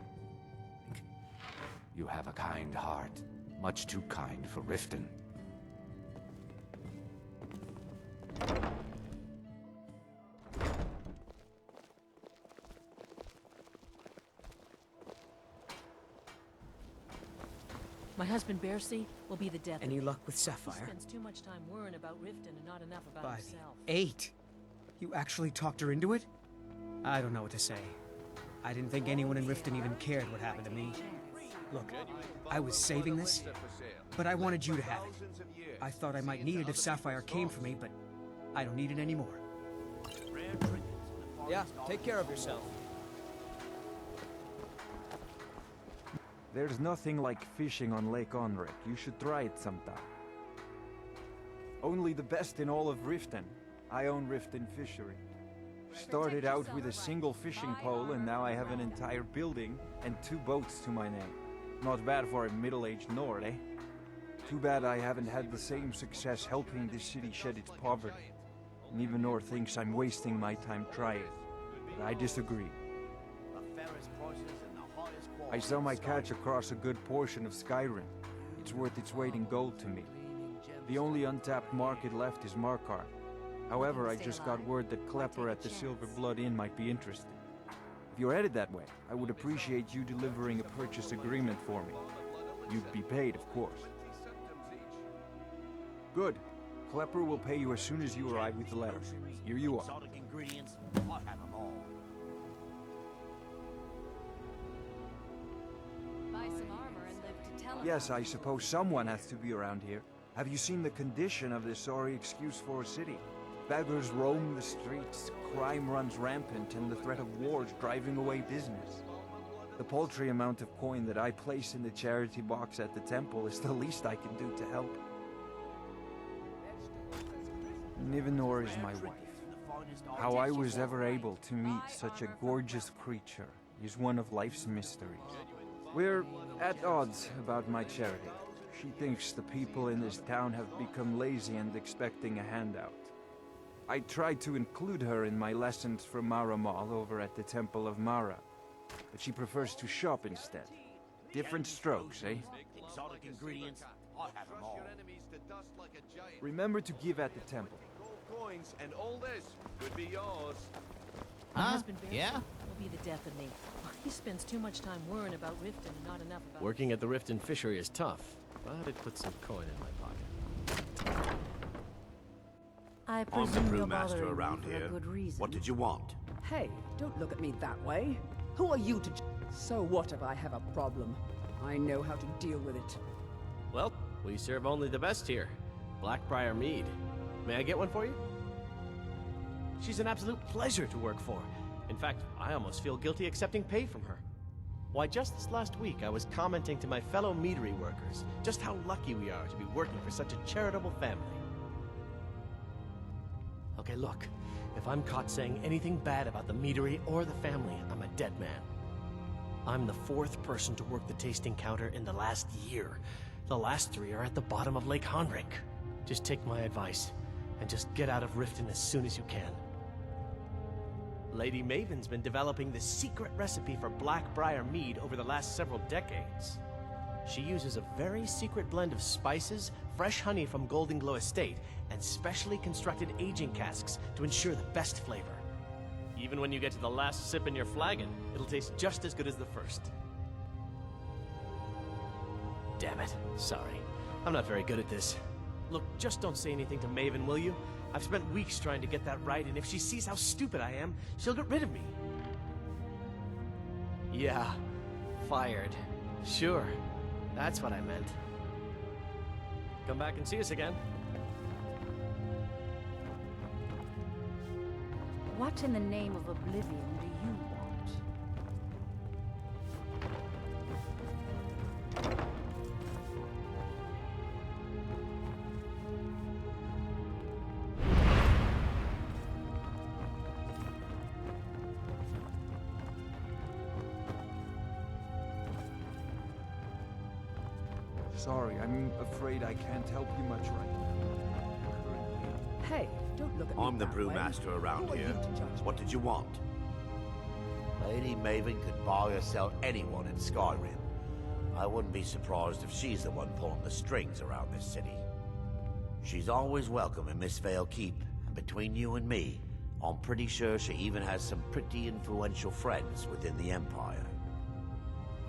You have a kind heart. Much too kind for Riften. My husband Bercy will be the death. Any luck with Sapphire? He spends too much time worrying about Riften and not enough about himself. 8. You actually talked her into it? I don't know what to say. I didn't think anyone in Riften even cared what happened to me. Look, I was saving this, but I wanted you to have it. I thought I might need it if Sapphire came for me, but I don't need it anymore. Yeah, take care of yourself. There's nothing like fishing on Lake Honrich. You should try it sometime. Only the best in all of Riften. I own Riften Fishery. Started out with a single fishing pole, and now I have an entire building and 2 boats to my name. Not bad for a middle-aged Nord, eh? Too bad I haven't had the same success helping this city shed its poverty. And even Nord thinks I'm wasting my time trying. But I disagree. I sell my catch across a good portion of Skyrim. It's worth its weight in gold to me. The only untapped market left is Markarth. However, I just got word that Klepper at the Silver Blood Inn might be interested. If you're headed that way, I would appreciate you delivering a purchase agreement for me. You'd be paid, of course. Good. Klepper will pay you as soon as you arrive with the letter. Here you are. Yes, I suppose someone has to be around here. Have you seen the condition of this sorry excuse for a city? Beggars roam the streets, crime runs rampant, and the threat of war is driving away business. The paltry amount of coin that I place in the charity box at the temple is the least I can do to help. Nivenor is my wife. How I was ever able to meet such a gorgeous creature is one of life's mysteries. We're at odds about my charity. She thinks the people in this town have become lazy and expecting a handout. I tried to include her in my lessons for Mara Mall over at the Temple of Mara, but she prefers to shop instead. Different strokes, eh? Exotic ingredients, I'll have them all. Remember to give at the temple. Coins and all this could be yours. My Huh? husband Bercy Yeah? will be the death of me. He spends too much time worrying about Riften and not enough about Working at the Riften fishery is tough, but it puts some coin in my pocket. I'm I the presume you're brewmaster bothering me around for here. a good reason. What did you want? Hey, don't look at me that way. Who are you to... So what if I have a problem? I know how to deal with it. Well, we serve only the best here. Blackbriar mead. May I get one for you? She's an absolute pleasure to work for. In fact, I almost feel guilty accepting pay from her. Why, just this last week, I was commenting to my fellow meadery workers just how lucky we are to be working for such a charitable family. Okay, look. If I'm caught saying anything bad about the meadery or the family, I'm a dead man. I'm the 4th person to work the tasting counter in the last year. The last 3 are at the bottom of Lake Honrich. Just take my advice, and just get out of Riften as soon as you can. Lady Maven's been developing the secret recipe for Blackbriar mead over the last several decades. She uses a very secret blend of spices, fresh honey from Golden Glow Estate, and specially constructed aging casks to ensure the best flavor. Even when you get to the last sip in your flagon, it'll taste just as good as the first. Damn it. Sorry. I'm not very good at this. Look, just don't say anything to Maven, will you? I've spent weeks trying to get that right, and if she sees how stupid I am, she'll get rid of me. Yeah, fired. Sure, that's what I meant. Come back and see us again. What in the name of oblivion do you want? Sorry, I'm afraid I can't help you much right now. Hey, don't look at me I'm the that way. brewmaster around Who are here. you to judge What did you want? Lady Maven could buy or sell anyone in Skyrim. I wouldn't be surprised if she's the one pulling the strings around this city. She's always welcome in Mistveil Keep, and between you and me, I'm pretty sure she even has some pretty influential friends within the Empire.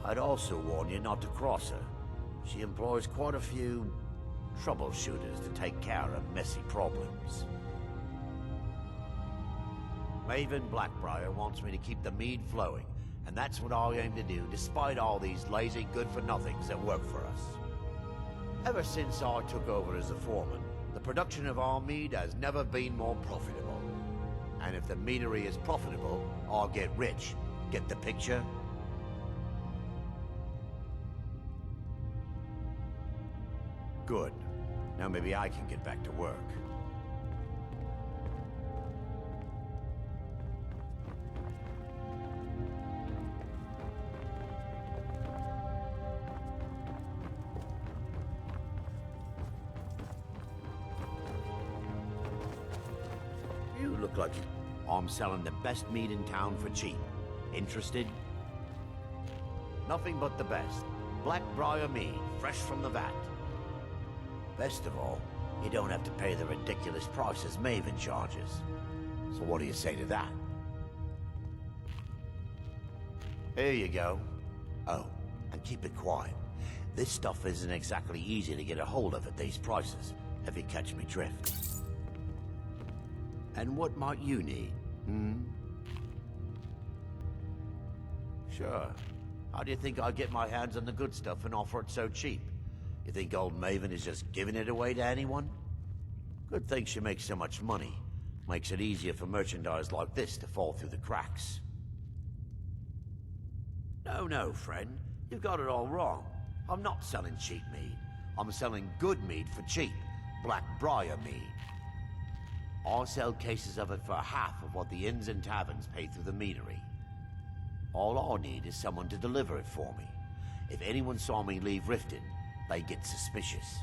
I'd also warn you not to cross her. She employs quite a few troubleshooters to take care of messy problems. Maven Blackbriar wants me to keep the mead flowing, and that's what I aim to do despite all these lazy good-for-nothings that work for us. Ever since I took over as a foreman, the production of our mead has never been more profitable. And if the meadery is profitable, I'll get rich. Get the picture? Good. Now maybe I can get back to work. You look like you. I'm selling the best meat in town for cheap. Interested? Nothing but the best. Blackbriar mead, fresh from the vat. Best of all, you don't have to pay the ridiculous prices Maven charges. So what do you say to that? Here you go. Oh, and keep it quiet. This stuff isn't exactly easy to get a hold of at these prices, if you catch me drift. And what might you need, Sure. How do you think I get my hands on the good stuff and offer it so cheap? You think old Maven is just giving it away to anyone? Good thing she makes so much money. Makes it easier for merchandise like this to fall through the cracks. No, friend. You've got it all wrong. I'm not selling cheap mead. I'm selling good mead for cheap. Blackbriar mead. I'll sell cases of it for half of what the inns and taverns pay through the meadery. All I need is someone to deliver it for me. If anyone saw me leave Riften, they get suspicious.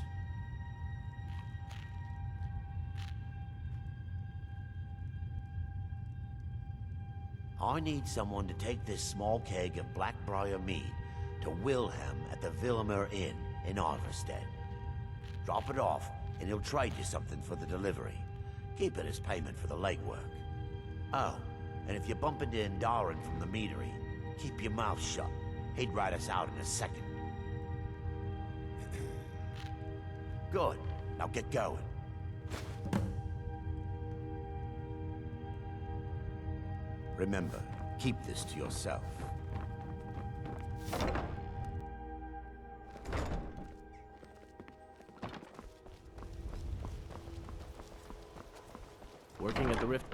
I need someone to take this small keg of Blackbriar mead to Wilhelm at the Vilmer Inn in Iverstead. Drop it off, and he'll trade you something for the delivery. Keep it as payment for the legwork. Oh, and if you bump into Darren from the meadery, keep your mouth shut. He'd rat us out in a second. Good. Now get going. Remember, keep this to yourself. Working at the Rift.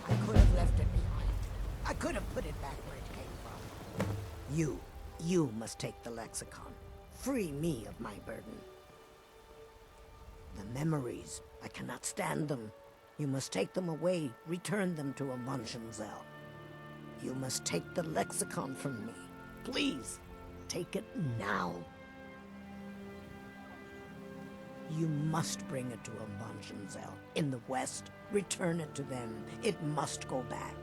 I could have left it behind. I could have put it back where it came from. You must take the lexicon. Free me of my burden. The memories, I cannot stand them. You must take them away, return them to a Munchenzell. You must take the lexicon from me. Please, take it now. You must bring it to a Munchenzell in the west. Return it to them. It must go back.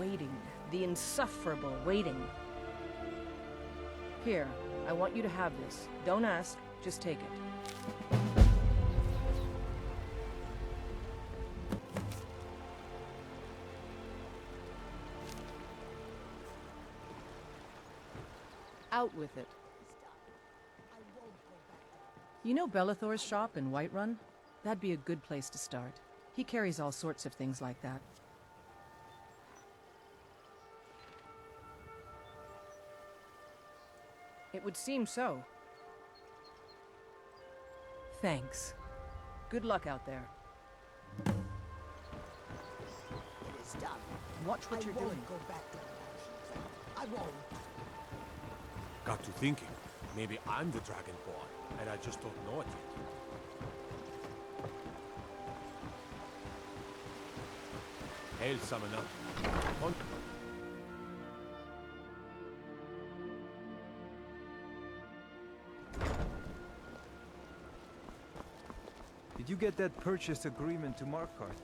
waiting. The insufferable waiting. Here, I want you to have this. Don't ask, just take it. Out with it. You know Bellathor's shop in Whiterun? That'd be a good place to start. He carries all sorts of things like that. It would seem so. Thanks. Good luck out there. It is done. Watch what you're doing. Go back to the mansions. I won't. Got to thinking. Maybe I'm the Dragonborn, and I just don't know it yet. Hail, Summoner. Did you get that purchase agreement to Markarth?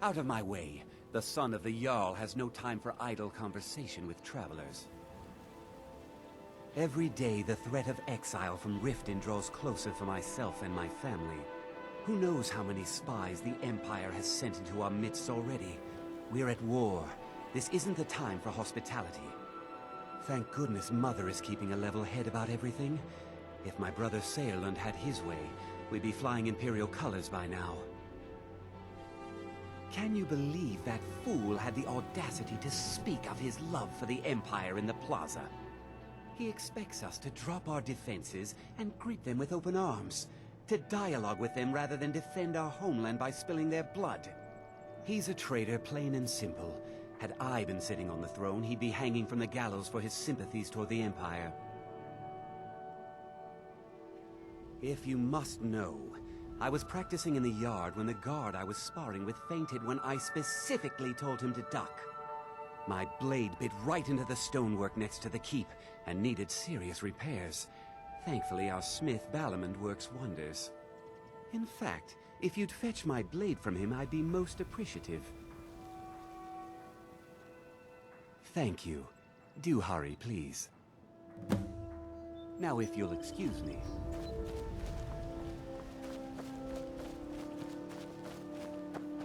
Out of my way. The son of the Jarl has no time for idle conversation with travelers. Every day the threat of exile from Riften draws closer for myself and my family. Who knows how many spies the Empire has sent into our midst already? We're at war. This isn't the time for hospitality. Thank goodness Mother is keeping a level head about everything. If my brother Saerlund had his way, we'd be flying Imperial colors by now. Can you believe that fool had the audacity to speak of his love for the Empire in the plaza? He expects us to drop our defenses and greet them with open arms, to dialogue with them rather than defend our homeland by spilling their blood. He's a traitor, plain and simple. Had I been sitting on the throne, he'd be hanging from the gallows for his sympathies toward the Empire. If you must know, I was practicing in the yard when the guard I was sparring with fainted when I specifically told him to duck. My blade bit right into the stonework next to the keep and needed serious repairs. Thankfully, our smith Balamond works wonders. In fact, if you'd fetch my blade from him, I'd be most appreciative. Thank you. Do hurry, please. Now, if you'll excuse me.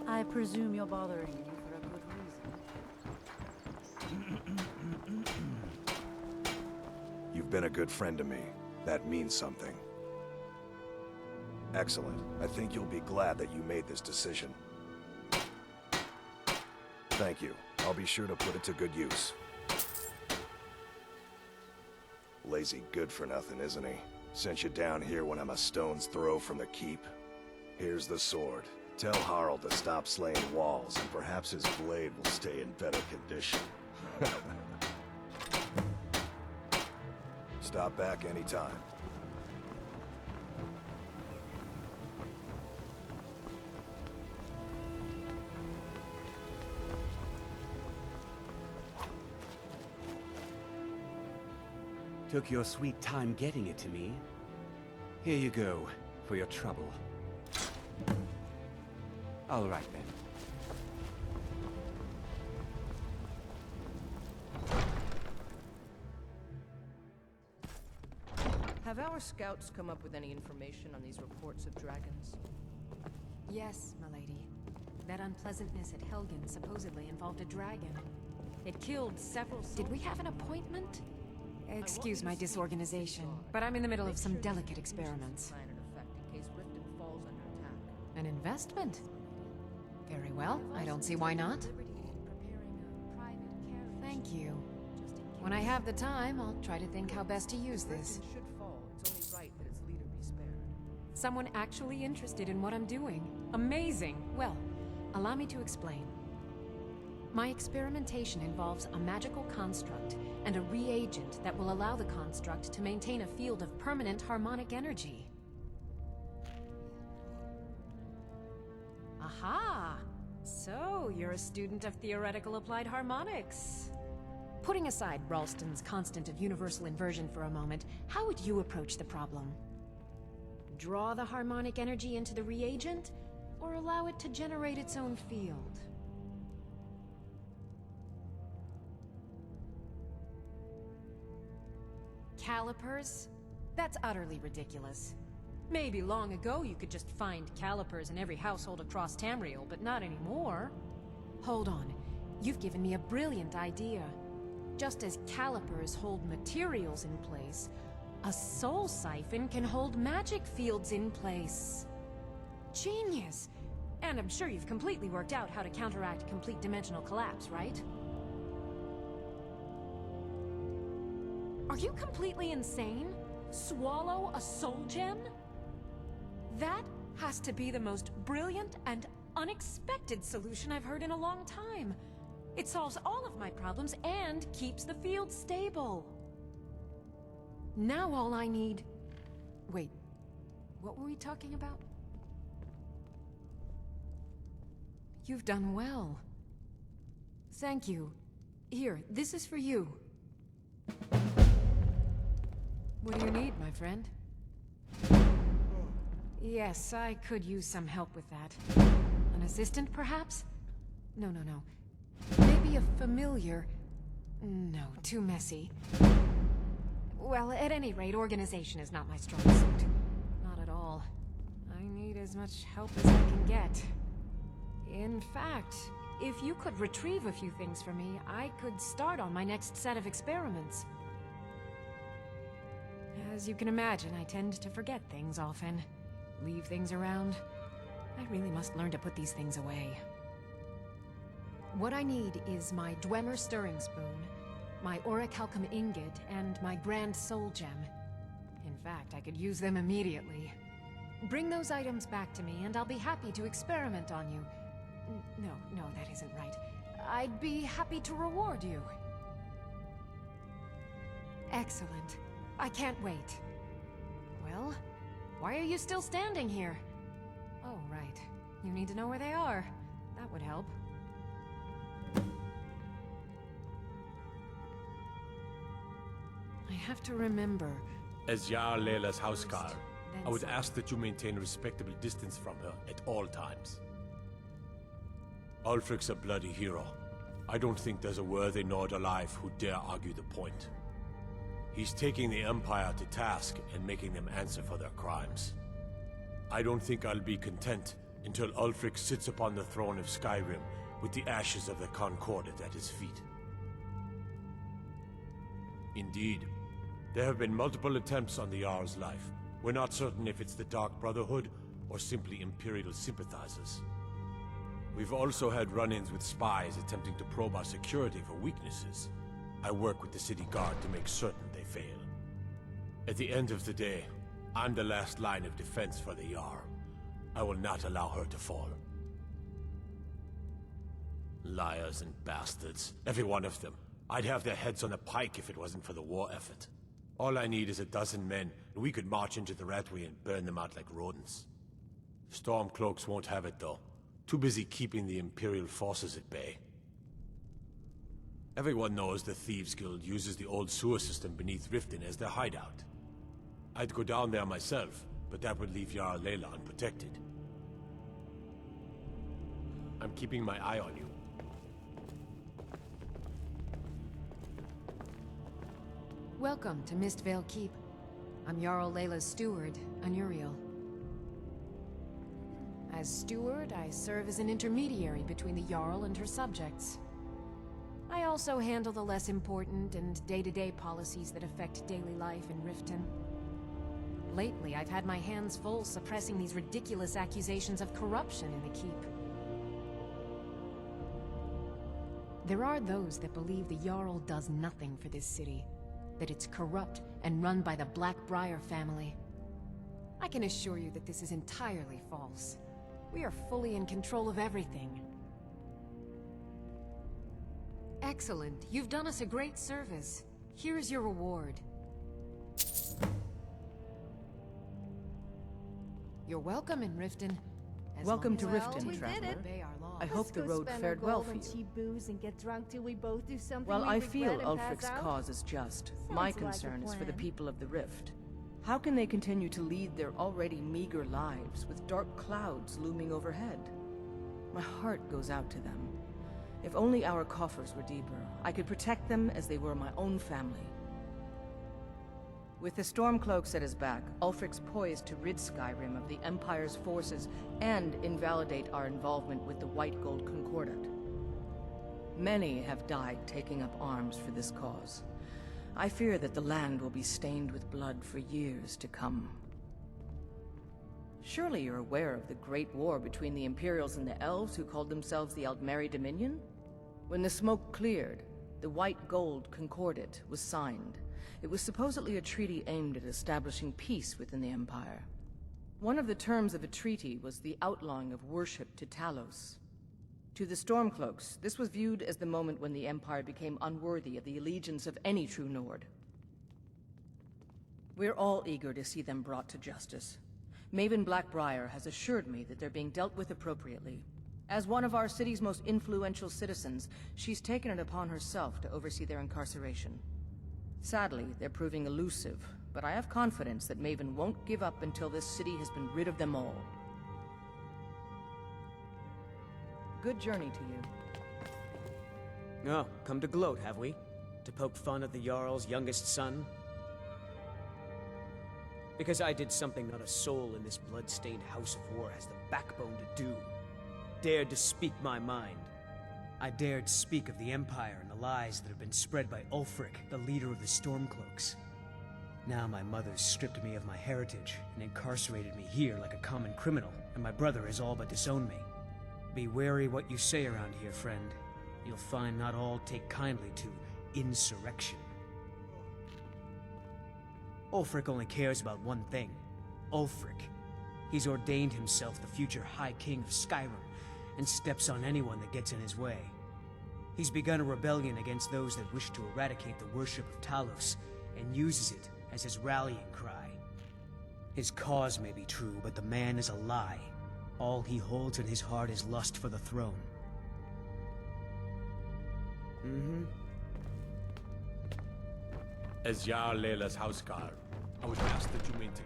I presume you're bothering me for a good reason. You've been a good friend to me. That means something. Excellent. I think you'll be glad that you made this decision. Thank you. I'll be sure to put it to good use. Lazy good for nothing, isn't he? Sent you down here when I'm a stone's throw from the keep. Here's the sword. Tell Harald to stop slaying walls, and perhaps his blade will stay in better condition. Stop back anytime. Took your sweet time getting it to me. Here you go, for your trouble. All right, then. Have our scouts come up with any information on these reports of dragons? Yes, milady. That unpleasantness at Helgen supposedly involved a dragon. It killed several soldiers. Did we have an appointment? Excuse my disorganization, but I'm in the middle of some delicate experiments. An investment? Very well, I don't see why not. Thank you. When I have the time, I'll try to think how best to use this. Someone actually interested in what I'm doing. Amazing! Well, allow me to explain. My experimentation involves a magical construct and a reagent that will allow the construct to maintain a field of permanent harmonic energy. Aha! So, you're a student of theoretical applied harmonics. Putting aside Ralston's constant of universal inversion for a moment, how would you approach the problem? Draw the harmonic energy into the reagent, or allow it to generate its own field? Calipers? That's utterly ridiculous. Maybe long ago you could just find calipers in every household across Tamriel, but not anymore. Hold on. You've given me a brilliant idea. Just as calipers hold materials in place, a soul siphon can hold magic fields in place. Genius! And I'm sure you've completely worked out how to counteract complete dimensional collapse, right? Are you completely insane? Swallow a soul gem? That has to be the most brilliant and unexpected solution I've heard in a long time. It solves all of my problems and keeps the field stable. Now all I need... Wait, what were we talking about? You've done well. Thank you. Here, this is for you. What do you need, my friend? Yes, I could use some help with that. An assistant, perhaps? No. Maybe a familiar... No, too messy. Well, at any rate, organization is not my strong suit. Not at all. I need as much help as I can get. In fact, if you could retrieve a few things for me, I could start on my next set of experiments. As you can imagine, I tend to forget things often. Leave things around. I really must learn to put these things away. What I need is my Dwemer stirring spoon, my orichalcum ingot, and my grand soul gem. In fact, I could use them immediately. Bring those items back to me, and I'll be happy to experiment on you. No, that isn't right. I'd be happy to reward you. Excellent. I can't wait. Well, why are you still standing here? Oh, right. You need to know where they are. That would help. I have to remember... As Jarl Layla's housecarl, I would ask that you maintain a respectable distance from her at all times. Ulfric's a bloody hero. I don't think there's a worthy Nord alive who dare argue the point. He's taking the Empire to task and making them answer for their crimes. I don't think I'll be content until Ulfric sits upon the throne of Skyrim with the ashes of the Concordat at his feet. Indeed, there have been multiple attempts on the Jarl's life. We're not certain if it's the Dark Brotherhood or simply Imperial sympathizers. We've also had run-ins with spies attempting to probe our security for weaknesses. I work with the city guard to make certain they fail. At the end of the day, I'm the last line of defense for the Jarl. I will not allow her to fall. Liars and bastards, every one of them. I'd have their heads on a pike if it wasn't for the war effort. All I need is a dozen men, and we could march into the Ratway and burn them out like rodents. Stormcloaks won't have it, though. Too busy keeping the Imperial forces at bay. Everyone knows the Thieves Guild uses the old sewer system beneath Riften as their hideout. I'd go down there myself, but that would leave Jarl Layla unprotected. I'm keeping my eye on you. Welcome to Mistvale Keep. I'm Jarl Layla's steward, Anuriel. As steward, I serve as an intermediary between the Jarl and her subjects. I also handle the less important and day-to-day policies that affect daily life in Riften. Lately, I've had my hands full suppressing these ridiculous accusations of corruption in the Keep. There are those that believe the Jarl does nothing for this city, that it's corrupt and run by the Blackbriar family. I can assure you that this is entirely false. We are fully in control of everything. Excellent. You've done us a great service. Here's your reward. You're welcome in Riften. Welcome to Riften, traveler. Obey our laws. I hope the road fared well for you. Cheap booze and get drunk till we both do something Well, we I regret feel and Ulfric's pass out? cause is just. Sounds My like a concern is for the plan. people of the Rift. How can they continue to lead their already meager lives with dark clouds looming overhead? My heart goes out to them. If only our coffers were deeper, I could protect them as they were my own family. With the Stormcloaks at his back, Ulfric's poised to rid Skyrim of the Empire's forces and invalidate our involvement with the White Gold Concordat. Many have died taking up arms for this cause. I fear that the land will be stained with blood for years to come. Surely you're aware of the Great War between the Imperials and the Elves who called themselves the Aldmeri Dominion? When the smoke cleared, the White Gold Concordat was signed. It was supposedly a treaty aimed at establishing peace within the Empire. One of the terms of a treaty was the outlawing of worship to Talos. To the Stormcloaks, this was viewed as the moment when the Empire became unworthy of the allegiance of any true Nord. We're all eager to see them brought to justice. Maven Blackbriar has assured me that they're being dealt with appropriately. As one of our city's most influential citizens, she's taken it upon herself to oversee their incarceration. Sadly, they're proving elusive, but I have confidence that Maven won't give up until this city has been rid of them all. Good journey to you. Oh, come to gloat, have we? To poke fun at the Jarl's youngest son? Because I did something not a soul in this blood-stained house of war has the backbone to do. Dared to speak my mind. I dared speak of the Empire and the lies that have been spread by Ulfric, the leader of the Stormcloaks. Now my mother's stripped me of my heritage and incarcerated me here like a common criminal, and my brother has all but disowned me. Be wary what you say around here, friend. You'll find not all take kindly to insurrection. Ulfric only cares about one thing. Ulfric. He's ordained himself the future High King of Skyrim, and steps on anyone that gets in his way. He's begun a rebellion against those that wish to eradicate the worship of Talos, and uses it as his rallying cry. His cause may be true, but the man is a lie. All he holds in his heart is lust for the throne. As Jarl Leila's houseguard, I was asked that you maintain.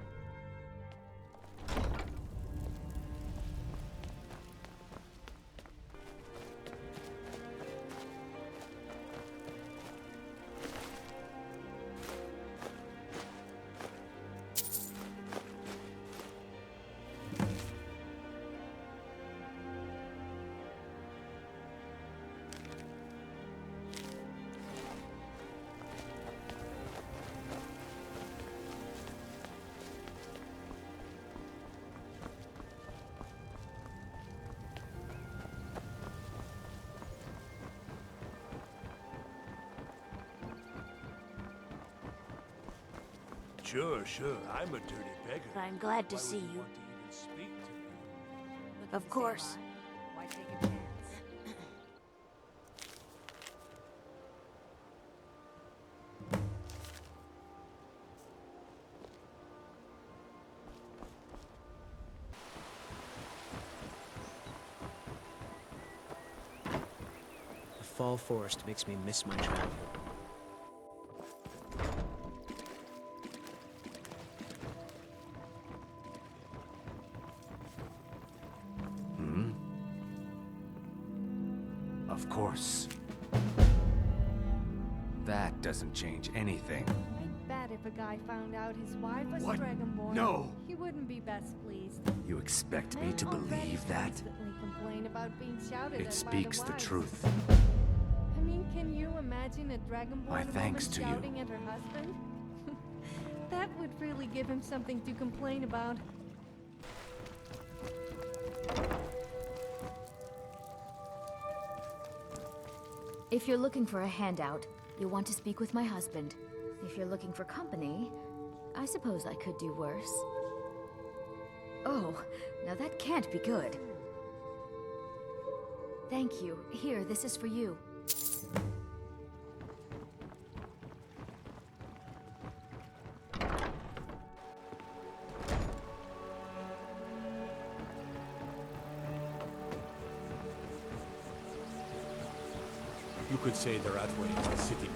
Sure. I'm a dirty beggar. I'm glad to see you. Of course. Why take a chance? The fall forest makes me miss my travel. Of course. That doesn't change anything. I bet if a guy found out his wife was What? Dragonborn, No. he wouldn't be best pleased. You expect me Men to already believe that? constantly complain about being shouted It at speaks by the wives. truth. I mean, can you imagine a Dragonborn My thanks woman to you. shouting at her husband? That would really give him something to complain about. If you're looking for a handout, you'll want to speak with my husband. If you're looking for company, I suppose I could do worse. Oh, now that can't be good. Thank you. Here, this is for you. could say the Ratway is the city.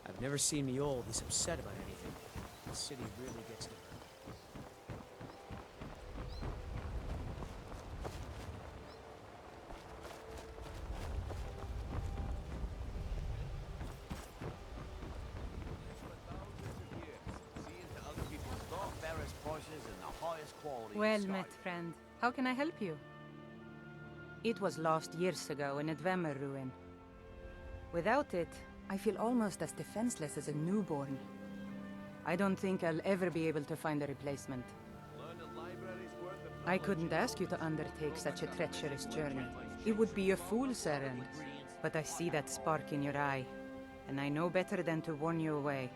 I've never seen me all this upset about anything. The city really gets to me. Well met, friend. How can I help you? It was lost years ago in a Dwemer ruin. Without it, I feel almost as defenseless as a newborn. I don't think I'll ever be able to find a replacement. I couldn't ask you to undertake such a treacherous journey. It would be a fool's errand. But I see that spark in your eye, and I know better than to warn you away.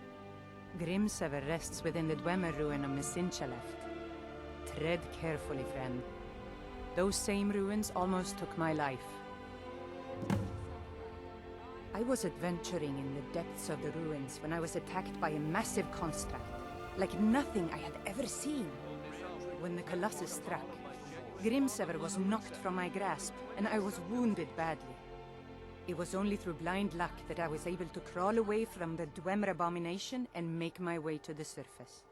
Grimsever rests within the Dwemer ruin of Mesinchaleft. Tread carefully, friend. Those same ruins almost took my life. I was adventuring in the depths of the ruins when I was attacked by a massive construct, like nothing I had ever seen. When the Colossus struck, Grimsever was knocked from my grasp, and I was wounded badly. It was only through blind luck that I was able to crawl away from the Dwemer abomination and make my way to the surface.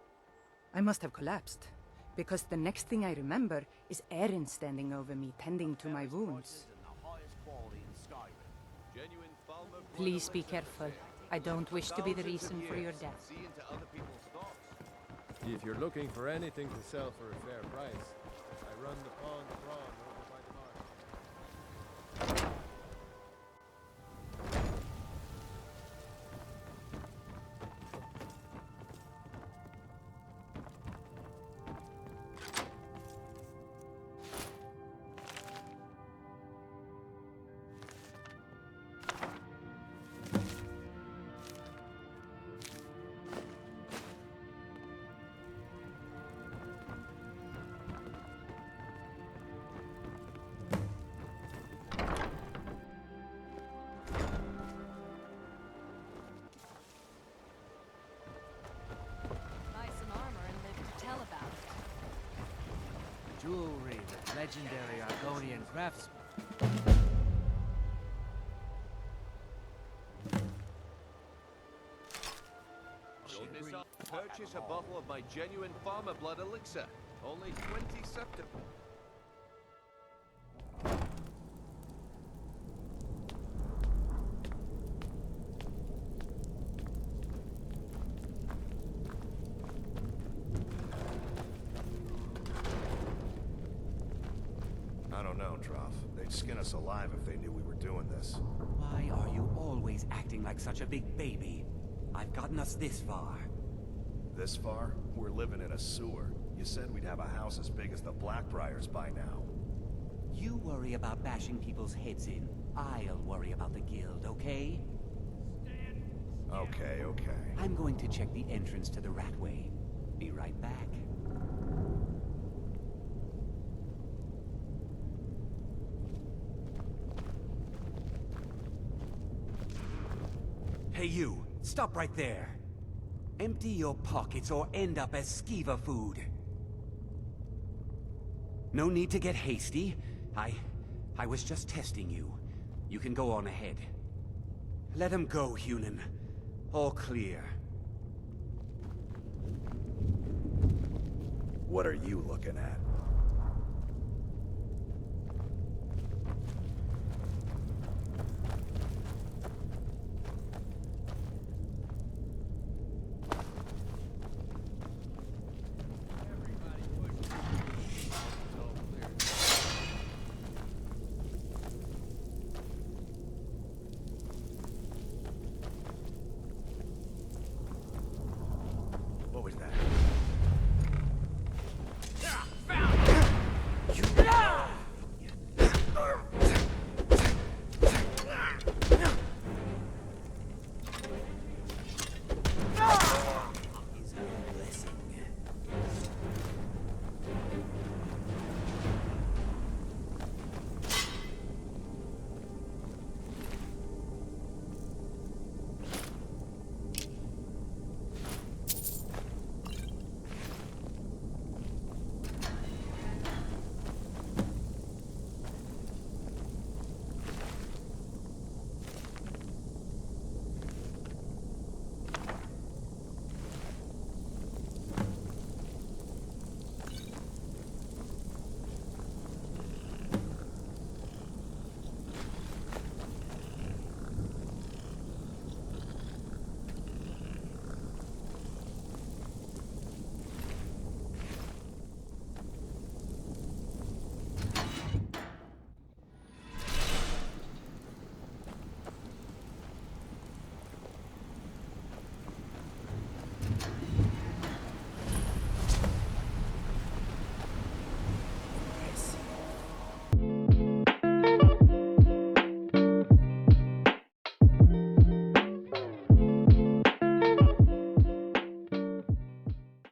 I must have collapsed, because the next thing I remember is Erin standing over me, tending to my wounds. Please be careful. I don't wish to be the reason for your death. If you're looking for anything to sell for a fair price, I run the pond prawn over by the market. Jewelry with legendary Argonian craftsmen. Purchase a bottle of my genuine farmer blood elixir. Only 20 septim. I don't know, Trough. They'd skin us alive if they knew we were doing this. Why are you always acting like such a big baby? I've gotten us this far. This far? We're living in a sewer. You said we'd have a house as big as the Blackbriars by now. You worry about bashing people's heads in. I'll worry about the guild, okay? Okay, okay. I'm going to check the entrance to the Ratway. Be right back. Hey you! Stop right there! Empty your pockets or end up as skeever food. No need to get hasty. I was just testing you. You can go on ahead. Let him go, Hunan. All clear. What are you looking at?